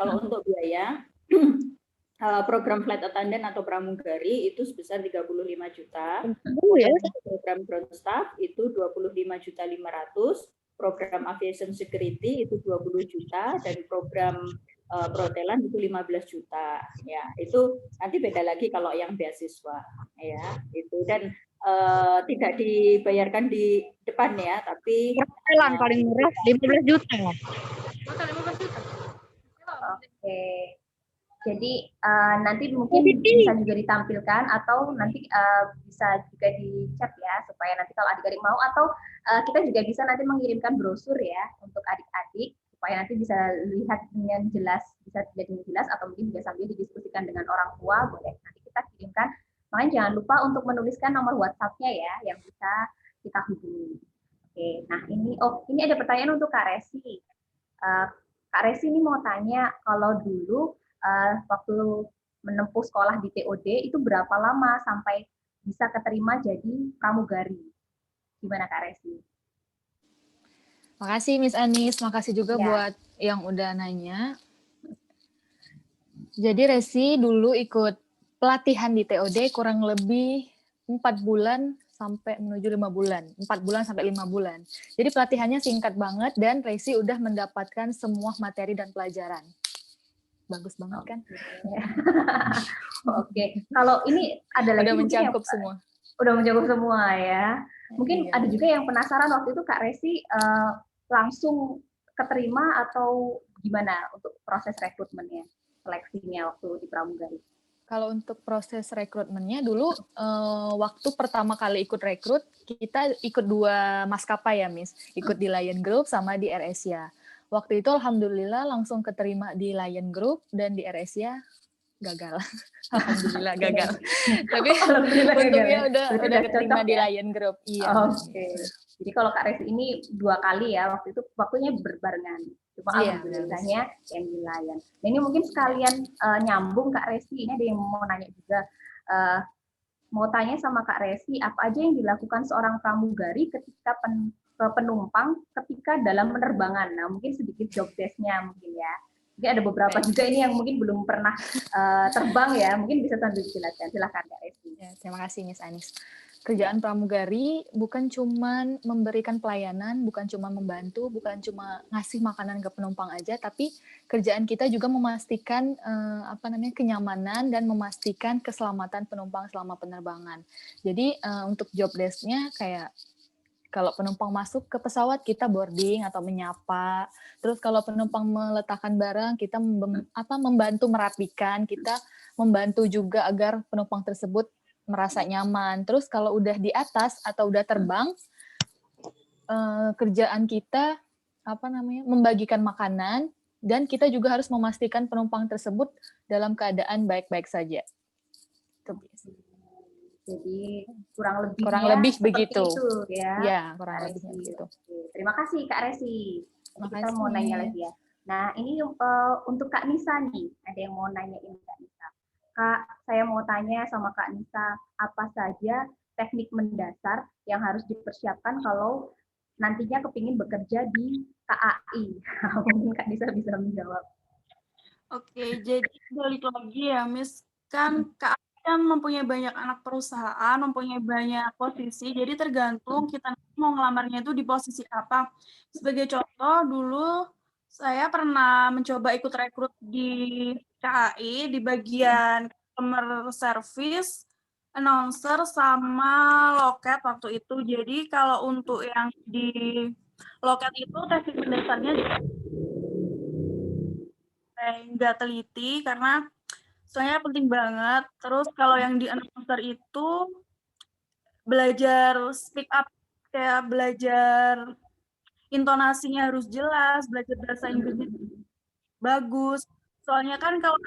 untuk biaya program flight attendant atau pramugari itu sebesar 35 juta. Program ground staff itu 25.500.000, program aviation security itu 20 juta, dan program perhotelan itu 15 juta. Ya, itu nanti beda lagi kalau yang beasiswa ya, itu dan tidak dibayarkan di depan ya, tapi perhotelan paling murah 15 juta. Oke. Jadi nanti mungkin bisa juga ditampilkan atau nanti bisa juga di chat ya, supaya nanti kalau adik-adik mau, atau kita juga bisa nanti mengirimkan brosur ya untuk adik-adik supaya nanti bisa lihat dengan jelas, bisa dilihat dengan jelas, atau mungkin juga sambil didiskusikan dengan orang tua, boleh nanti kita kirimkan. Makanya jangan lupa untuk menuliskan nomor WhatsApp-nya ya yang bisa kita hubungi. Oke, nah ini ada pertanyaan untuk Kak Resi. Kak Resi ini mau tanya, kalau dulu waktu menempuh sekolah di TOD itu berapa lama sampai bisa keterima jadi pramugari? Gimana Kak Resi? Makasih Miss Anis, makasih juga buat yang udah nanya. Jadi Resi dulu ikut pelatihan di TOD kurang lebih 4 bulan sampai menuju 5 bulan. 4 bulan sampai 5 bulan. Jadi pelatihannya singkat banget dan Resi udah mendapatkan semua materi dan pelajaran. Bagus banget kan? Oke. Kalau ini ada lagi udah mencakup semua. Udah mencakup semua ya. Mungkin ada juga yang penasaran waktu itu Kak Resi langsung keterima atau gimana untuk proses rekrutmennya, seleksinya waktu di pramugari? Kalau untuk proses rekrutmennya dulu waktu pertama kali ikut rekrut kita ikut 2 maskapai ya Miss, ikut di Lion Group sama di AirAsia. Waktu itu alhamdulillah langsung keterima di Lion Group dan di AirAsia gagal. Alhamdulillah gagal. Tapi untungnya udah keterima di Lion Group. Iya. Oke. Jadi kalau Kak Resi ini 2 kali ya, waktu itu waktunya berbarengan. Cuma alhamdulillahnya yang di Lion. Nah ini mungkin sekalian nyambung Kak Resi, ini ada yang mau nanya juga. Mau tanya sama Kak Resi, apa aja yang dilakukan seorang pramugari ketika penumpang ketika dalam penerbangan? Nah mungkin sedikit job desk-nya mungkin ya. Mungkin ada beberapa juga ini yang mungkin belum pernah terbang ya, mungkin bisa sambil dijelaskan. Silakan Kak Resi. Ya, terima kasih Miss Anis. Kerjaan pramugari bukan cuma memberikan pelayanan, bukan cuma membantu, bukan cuma ngasih makanan ke penumpang aja, tapi kerjaan kita juga memastikan kenyamanan dan memastikan keselamatan penumpang selama penerbangan. Jadi untuk job desk-nya kayak kalau penumpang masuk ke pesawat kita boarding atau menyapa. Terus kalau penumpang meletakkan barang kita membantu merapikan, kita membantu juga agar penumpang tersebut merasa nyaman. Terus kalau udah di atas atau udah terbang, kerjaan kita membagikan makanan dan kita juga harus memastikan penumpang tersebut dalam keadaan baik-baik saja. Jadi kurang lebih begitu. Itu, ya. Ya, kurang lebihnya begitu. Terima kasih Kak Resi. Kita mau nanya lagi ya. Nah, ini untuk Kak Nisa nih. Ada yang mau nanyain Kak Nisa. Kak, saya mau tanya sama Kak Nisa, apa saja teknik mendasar yang harus dipersiapkan kalau nantinya kepingin bekerja di KAI? Mungkin Kak Nisa bisa menjawab. Oke, jadi balik lagi ya, Miss. Kan KAI kan mempunyai banyak anak perusahaan, mempunyai banyak posisi, jadi tergantung kita mau ngelamarnya itu di posisi apa. Sebagai contoh, dulu saya pernah mencoba ikut rekrut di KAI di bagian customer service, announcer, sama loket waktu itu. Jadi kalau untuk yang di loket itu teknik mendasarnya saya nggak teliti karena Soalnya penting banget. Terus kalau yang di announcer itu belajar speak up, kayak belajar intonasinya harus jelas, belajar bahasa Inggrisnya bagus. Soalnya kan kalau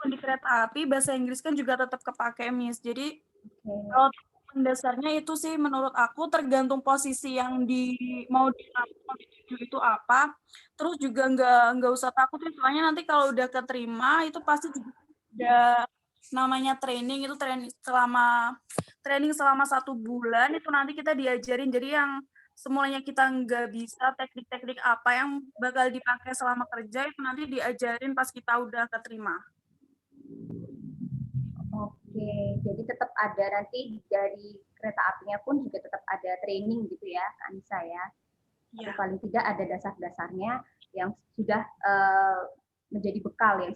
di kereta api bahasa Inggris kan juga tetap kepake, Miss. Jadi kalau dasarnya itu sih menurut aku tergantung posisi yang mau dituju itu apa. Terus juga nggak usah takut ya, soalnya nanti kalau udah keterima itu pasti juga udah namanya training itu training selama 1 bulan itu nanti kita diajarin. Jadi yang semuanya kita nggak bisa teknik-teknik apa yang bakal dipakai selama kerja itu nanti diajarin pas kita udah keterima. Oke, jadi tetap ada nanti dari kereta apinya pun juga tetap ada training gitu ya, Kak Anissa ya. Atau paling tidak ada dasar-dasarnya yang sudah menjadi bekal yang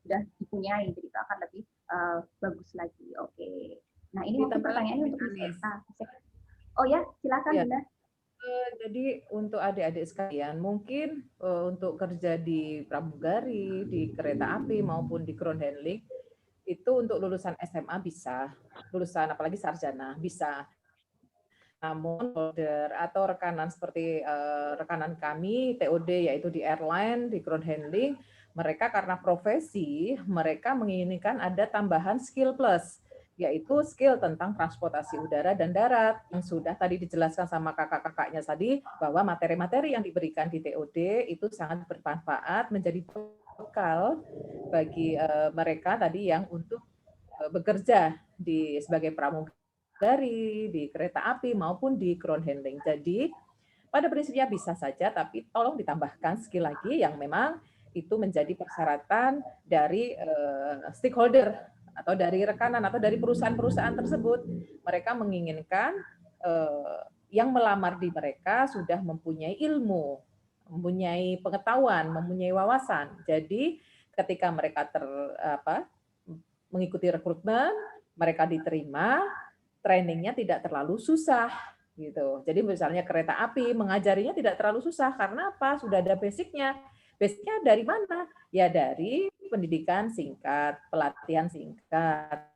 sudah dipunyai, jadi itu akan lebih bagus lagi. Oke. Nah ini mungkin pertanyaannya untuk Miss Eka. Oh ya, silakan Ya. Bunda. Jadi untuk adik-adik sekalian, mungkin untuk kerja di pramugari, di kereta api maupun di ground handling, itu untuk lulusan SMA bisa, lulusan apalagi sarjana bisa. Namun holder atau rekanan seperti rekanan kami TOD yaitu di airline, di ground handling, mereka karena profesi, mereka menginginkan ada tambahan skill plus, yaitu skill tentang transportasi udara dan darat yang sudah tadi dijelaskan sama kakak-kakaknya tadi bahwa materi-materi yang diberikan di TOD itu sangat bermanfaat menjadi bekal bagi mereka tadi yang untuk bekerja sebagai pramugari di kereta api maupun di ground handling. Jadi pada prinsipnya bisa saja, tapi tolong ditambahkan skill lagi yang memang itu menjadi persyaratan dari stakeholder atau dari rekanan atau dari perusahaan-perusahaan tersebut. Mereka menginginkan yang melamar di mereka sudah mempunyai ilmu, mempunyai pengetahuan, mempunyai wawasan. Jadi ketika mereka mengikuti rekrutmen, mereka diterima, trainingnya tidak terlalu susah gitu. Jadi misalnya kereta api mengajarinya tidak terlalu susah karena apa? Sudah ada basicnya. Basicnya dari mana? Ya dari pendidikan singkat, pelatihan singkat,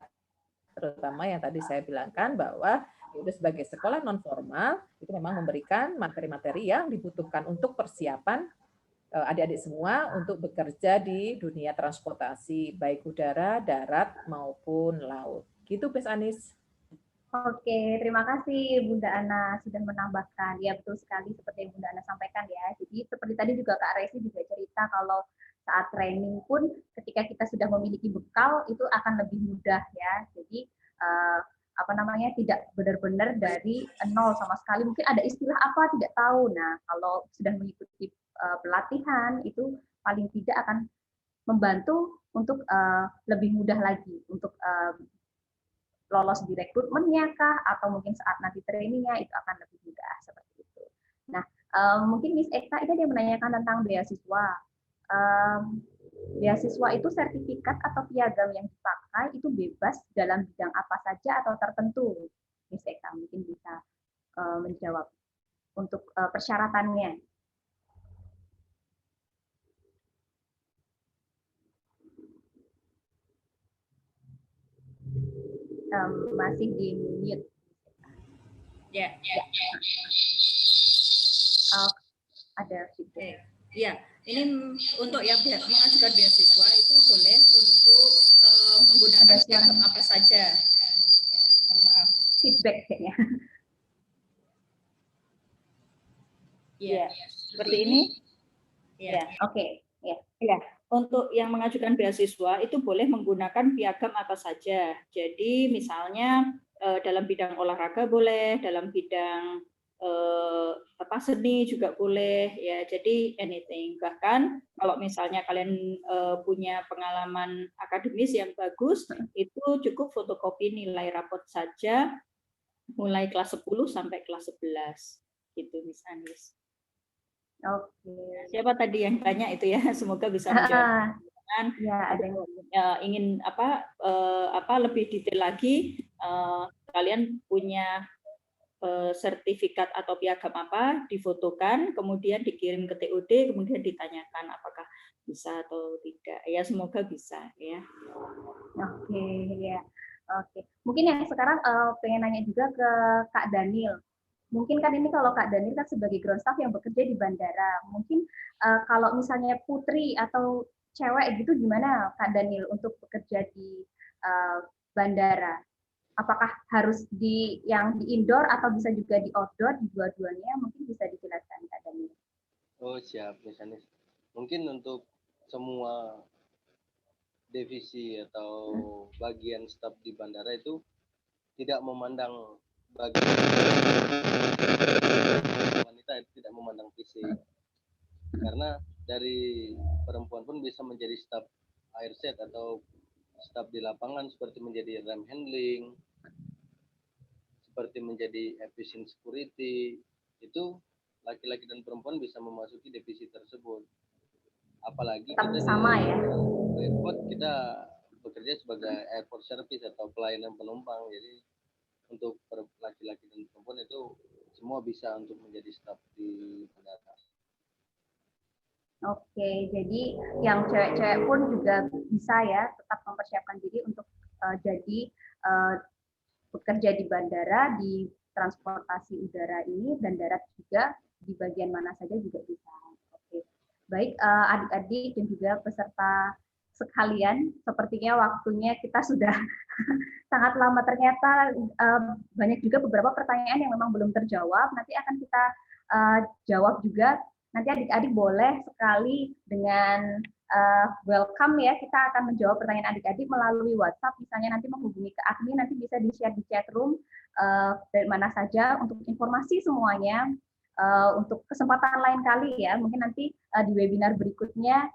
terutama yang tadi saya bilangkan bahwa itu sebagai sekolah non formal itu memang memberikan materi-materi yang dibutuhkan untuk persiapan adik-adik semua untuk bekerja di dunia transportasi baik udara, darat maupun laut. Gitu, Miss Anis. Oke, terima kasih Bunda Ana sudah menambahkan. Ya betul sekali seperti yang Bunda Ana sampaikan ya. Jadi seperti tadi juga Kak Resi juga cerita kalau saat training pun ketika kita sudah memiliki bekal itu akan lebih mudah ya. Jadi tidak benar-benar dari nol sama sekali. Mungkin ada istilah apa tidak tahu. Nah kalau sudah mengikuti pelatihan itu paling tidak akan membantu untuk lebih mudah lagi untuk lolos di rekrutmennya kah, atau mungkin saat nanti trainingnya itu akan lebih mudah seperti itu. Nah, mungkin Miss Eka ini dia menanyakan tentang beasiswa. Beasiswa itu sertifikat atau piagam yang dipakai itu bebas dalam bidang apa saja atau tertentu. Miss Eka mungkin bisa menjawab untuk persyaratannya. Masih di mute. Ya. Ada feedback. Ya, ini untuk yang mengajukan beasiswa itu boleh untuk menggunakan piagam apa saja. Ya, mohon maaf. Feedback kayaknya. Ya, seperti ini. Ya. Oke. Ya, untuk yang mengajukan beasiswa itu boleh menggunakan piagam apa saja. Jadi misalnya dalam bidang olahraga boleh, dalam bidang seni juga boleh ya. Jadi anything. Bahkan kalau misalnya kalian punya pengalaman akademis yang bagus, itu cukup fotokopi nilai rapot saja mulai kelas 10 sampai kelas 11. Gitu Miss Anis. Oke. Siapa tadi yang tanya itu ya? Semoga bisa menjawab. Ya, ada yang ingin lebih detail lagi, kalian punya sertifikat atau piagam apa, difotokan, kemudian dikirim ke TOD, kemudian ditanyakan apakah bisa atau tidak. Ya semoga bisa ya. Oke, ya. Oke. Mungkin yang sekarang pengen nanya juga ke Kak Daniel. Mungkin kan ini kalau Kak Daniel kan sebagai ground staff yang bekerja di bandara. Mungkin kalau misalnya putri atau cewek gitu gimana Kak Daniel untuk bekerja di bandara? Apakah harus yang di indoor atau bisa juga di outdoor, di dua-duanya? Mungkin bisa dijelaskan Kak Daniel. Oh siap, misalnya mungkin untuk semua divisi atau bagian staf di bandara itu tidak memandang bagian wanita, tidak memandang fisik, karena dari perempuan pun bisa menjadi staf airset atau staf di lapangan, seperti menjadi rem handling, seperti menjadi efficient security. Itu laki-laki dan perempuan bisa memasuki divisi tersebut. Apalagi Tetap kita sama di ya. airport, kita bekerja sebagai airport service atau pelayanan penumpang. Jadi untuk laki-laki dan perempuan itu semua bisa untuk menjadi staf di bandara. Oke, jadi yang cewek-cewek pun juga bisa ya tetap mempersiapkan diri untuk jadi bekerja di bandara, di transportasi udara ini, dan darat juga, di bagian mana saja juga bisa. Oke. Baik, adik-adik dan juga peserta sekalian, sepertinya waktunya kita sudah sangat lama. Ternyata banyak juga beberapa pertanyaan yang memang belum terjawab. Nanti akan kita jawab juga. Nanti adik-adik boleh sekali dengan welcome ya, kita akan menjawab pertanyaan adik-adik melalui WhatsApp. Misalnya nanti menghubungi ke admin, nanti bisa di-share di chat room dari mana saja untuk informasi semuanya. Untuk kesempatan lain kali ya, mungkin nanti di webinar berikutnya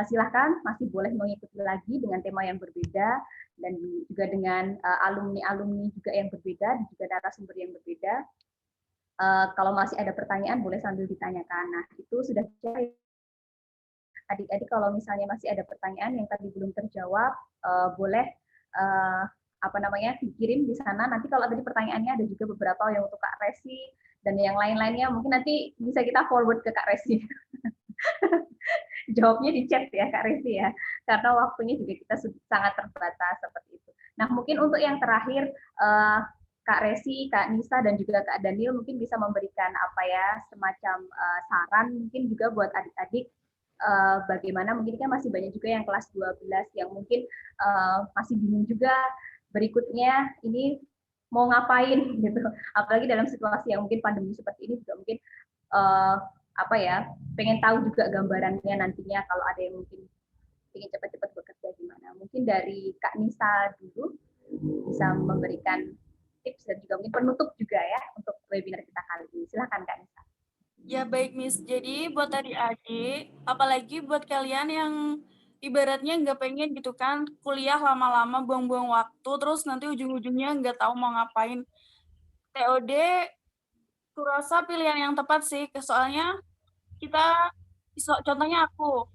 silahkan masih boleh mengikuti lagi dengan tema yang berbeda dan juga dengan alumni-alumni juga yang berbeda dan juga narasumber yang berbeda. Kalau masih ada pertanyaan boleh sambil ditanyakan. Nah, itu sudah cari. Adik-adik kalau misalnya masih ada pertanyaan yang tadi belum terjawab, boleh dikirim di sana. Nanti kalau tadi pertanyaannya ada juga beberapa yang untuk Kak Resi dan yang lain-lainnya, mungkin nanti bisa kita forward ke Kak Resi. Jawabnya di chat ya Kak Resi ya, karena waktunya juga kita sangat terbatas seperti itu. Nah, mungkin untuk yang terakhir, Kak Resi, Kak Nisa, dan juga Kak Daniel mungkin bisa memberikan semacam saran mungkin juga buat adik-adik, bagaimana mungkin kan masih banyak juga yang kelas 12 yang mungkin masih bingung juga berikutnya ini mau ngapain gitu. Apalagi dalam situasi yang mungkin pandemi seperti ini juga mungkin pengen tahu juga gambarannya nantinya kalau ada yang mungkin ingin cepat-cepat bekerja gimana. Mungkin dari Kak Nisa dulu bisa memberikan tips dan juga mungkin penutup juga ya untuk webinar kita kali ini. Silakan Kak Nisa. Ya baik Miss, jadi buat adik-adik, apalagi buat kalian yang ibaratnya nggak pengen gitu kan kuliah lama-lama buang-buang waktu, terus nanti ujung-ujungnya nggak tahu mau ngapain. TOD, kurasa pilihan yang tepat sih, soalnya contohnya aku,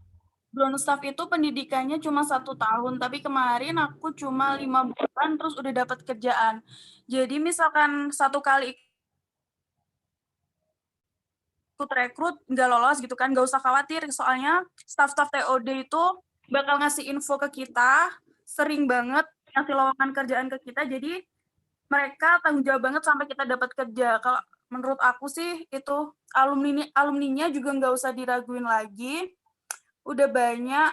ground staff itu pendidikannya cuma 1 tahun, tapi kemarin aku cuma 5 bulan terus udah dapat kerjaan. Jadi misalkan 1 kali ikut rekrut nggak lolos gitu kan, nggak usah khawatir, soalnya staff-staff TOD itu bakal ngasih info ke kita, sering banget ngasih lowongan kerjaan ke kita, jadi mereka tanggung jawab banget sampai kita dapat kerja. Kalau menurut aku sih itu alumninya juga nggak usah diraguin lagi, udah banyak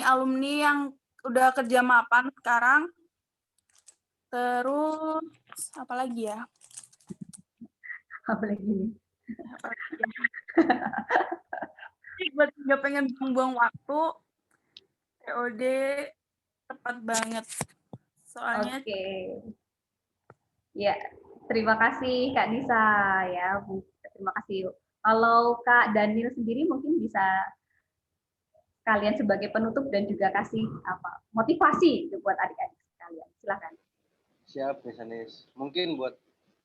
alumni yang udah kerja mapan sekarang. Terus apa lagi ya? Apalagi ini. Buat nggak pengen buang waktu, TOD tepat banget. Soalnya Oke. Ya, terima kasih Kak Nisa ya, Bu. Terima kasih. Kalau Kak Daniel sendiri mungkin bisa kalian sebagai penutup dan juga kasih motivasi buat adik-adik sekalian. Silakan. Siap, misalnya mungkin buat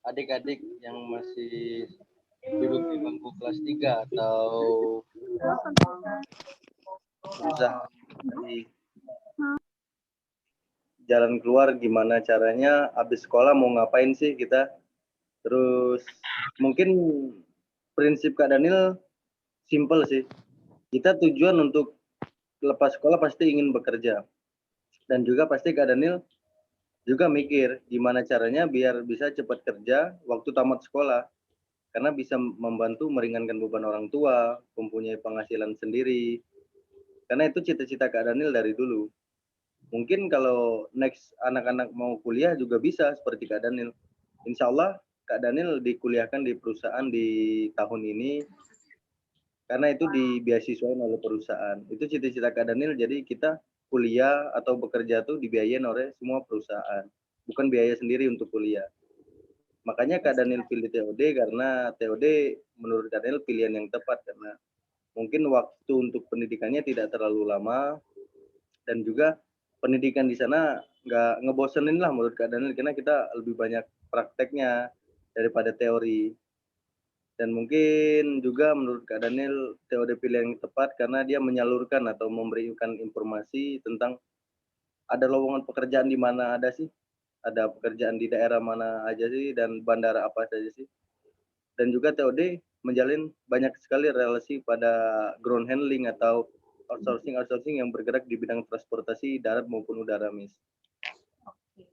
adik-adik yang masih duduk di bangku kelas 3 atau susah di jalan keluar, gimana caranya habis sekolah mau ngapain sih kita, Terus mungkin prinsip Kak Daniel simple sih. Kita tujuan untuk lepas sekolah pasti ingin bekerja. Dan juga pasti Kak Daniel juga mikir gimana caranya biar bisa cepat kerja waktu tamat sekolah. Karena bisa membantu meringankan beban orang tua, mempunyai penghasilan sendiri. Karena itu cita-cita Kak Daniel dari dulu. Mungkin kalau next anak-anak mau kuliah juga bisa seperti Kak Daniel. Insya Allah Kak Daniel dikuliahkan di perusahaan di tahun ini. Karena itu dibeasiswain oleh perusahaan. Itu cita-cita Kak Daniel, jadi kita kuliah atau bekerja tuh dibiayain oleh semua perusahaan. Bukan biaya sendiri untuk kuliah. Makanya Kak Daniel pilih TOD karena TOD menurut Kak Daniel pilihan yang tepat karena mungkin waktu untuk pendidikannya tidak terlalu lama dan juga pendidikan di sana nggak ngebosenin lah menurut Kak Daniel karena kita lebih banyak prakteknya daripada teori. Dan mungkin juga menurut Kak Daniel TOD pilihan yang tepat karena dia menyalurkan atau memberikan informasi tentang ada lowongan pekerjaan di mana ada sih, ada pekerjaan di daerah mana aja sih dan bandara apa saja sih. Dan juga TOD menjalin banyak sekali relasi pada ground handling atau outsourcing yang bergerak di bidang transportasi darat maupun udara, Miss. Oke,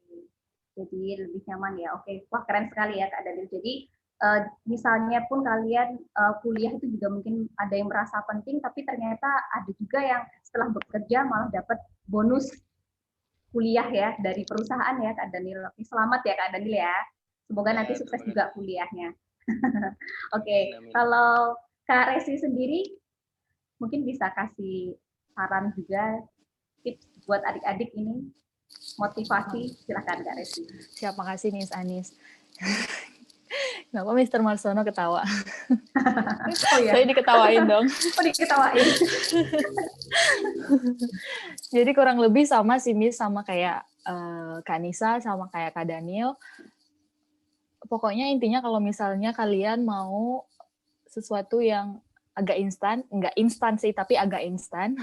jadi lebih nyaman ya. Oke, wah keren sekali ya Kak Daniel. Jadi misalnya pun kalian kuliah itu juga mungkin ada yang merasa penting, tapi ternyata ada juga yang setelah bekerja malah dapat bonus kuliah ya dari perusahaan ya Kak Daniel. Oke, selamat ya Kak Daniel ya. Semoga nanti sukses juga kuliahnya. Oke, kalau Kak Resi sendiri mungkin bisa kasih saran juga, tips buat adik-adik ini, motivasi, silakan Kak Resi. Siap, makasih Miss Anis. Kenapa Mr. Marsono ketawa? Oh ya. Saya diketawain dong. Oh diketawain. Jadi kurang lebih sama sih Miss, sama kayak Kak Nisa, sama kayak Kak Daniel. Pokoknya intinya kalau misalnya kalian mau sesuatu yang agak instan, nggak instan sih, tapi agak instan,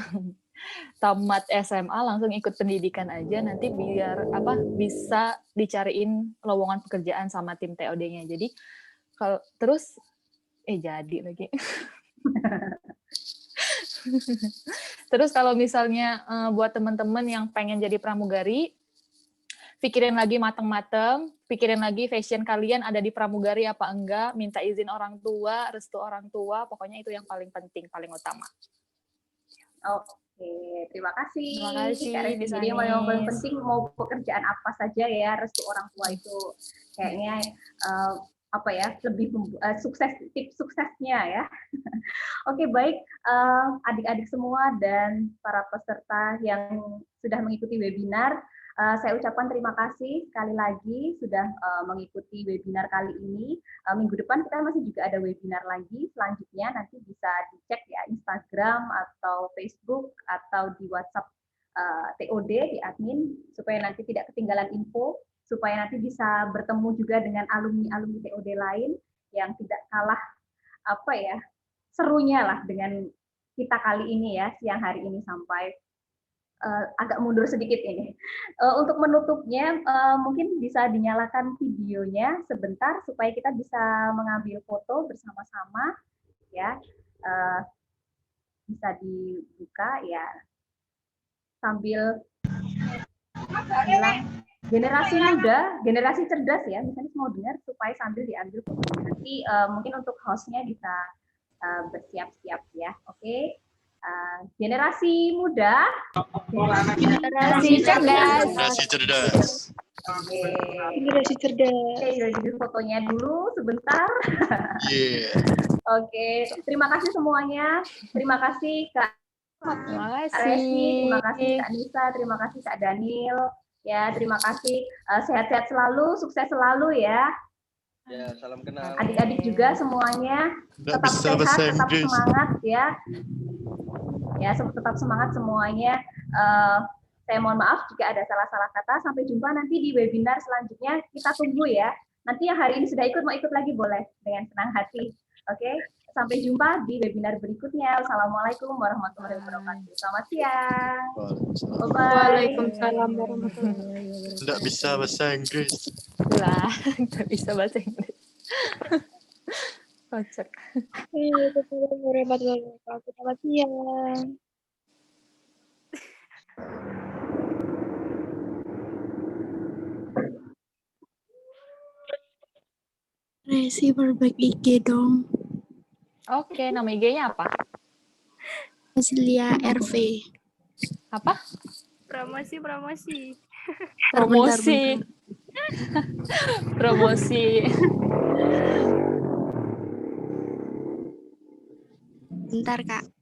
tamat SMA langsung ikut pendidikan aja, nanti biar bisa dicariin lowongan pekerjaan sama tim TOD-nya. Jadi kalau terus jadi lagi. Terus kalau misalnya buat teman-teman yang pengen jadi pramugari, pikirin lagi matang-matang, pikirin lagi fashion kalian ada di pramugari apa enggak, minta izin orang tua, restu orang tua, pokoknya itu yang paling penting, paling utama. Oke, terima kasih. Terima kasih, Jadi yang paling penting mau pekerjaan apa saja ya, restu orang tua itu kayaknya lebih sukses, tips suksesnya ya. Oke, baik adik-adik semua dan para peserta yang sudah mengikuti webinar. Saya ucapkan terima kasih sekali lagi sudah mengikuti webinar kali ini. Minggu depan kita masih juga ada webinar lagi selanjutnya, nanti bisa dicek ya Instagram atau Facebook atau di WhatsApp TOD di admin supaya nanti tidak ketinggalan info, supaya nanti bisa bertemu juga dengan alumni-alumni TOD lain yang tidak kalah serunya lah dengan kita kali ini ya, siang hari ini sampai agak mundur sedikit ini. Untuk menutupnya, mungkin bisa dinyalakan videonya sebentar supaya kita bisa mengambil foto bersama-sama, ya. Bisa dibuka ya, sambil bilang generasi muda, generasi cerdas ya, misalnya mau dengar supaya sambil diambil fotonya. Nanti mungkin untuk hostnya bisa bersiap-siap ya, oke. Generasi muda, generasi cerdas. Generasi cerdas. Generasi cerdas. Oke, jadi fotonya dulu sebentar. Yeah. Oke, terima kasih semuanya. Terima kasih Kak Resi, terima kasih Kak Nisa, terima kasih Kak Daniel. Ya, terima kasih. Sehat-sehat selalu, sukses selalu ya. Ya, salam kenal. Adik-adik juga semuanya tetap sehat, tetap semangat ya. Ya, tetap semangat semuanya. Saya mohon maaf jika ada salah-salah kata. Sampai jumpa nanti di webinar selanjutnya. Kita tunggu ya. Nanti yang hari ini sudah ikut, mau ikut lagi boleh dengan senang hati. Oke, sampai jumpa di webinar berikutnya. Assalamualaikum warahmatullahi wabarakatuh. Selamat siang. Bye-bye. Waalaikumsalam warahmatullahi wabarakatuh. Tidak bisa bahasa Inggris. Lah, nggak bisa bahasa Inggris. Kocak. Assalamualaikum warahmatullahi wabarakatuh. Selamat siang. Resi perbaik IG dong. Oke, nama IG-nya apa? Asilia RV. Apa? Promosi. Promosi. Promosi. Bentar, Kak.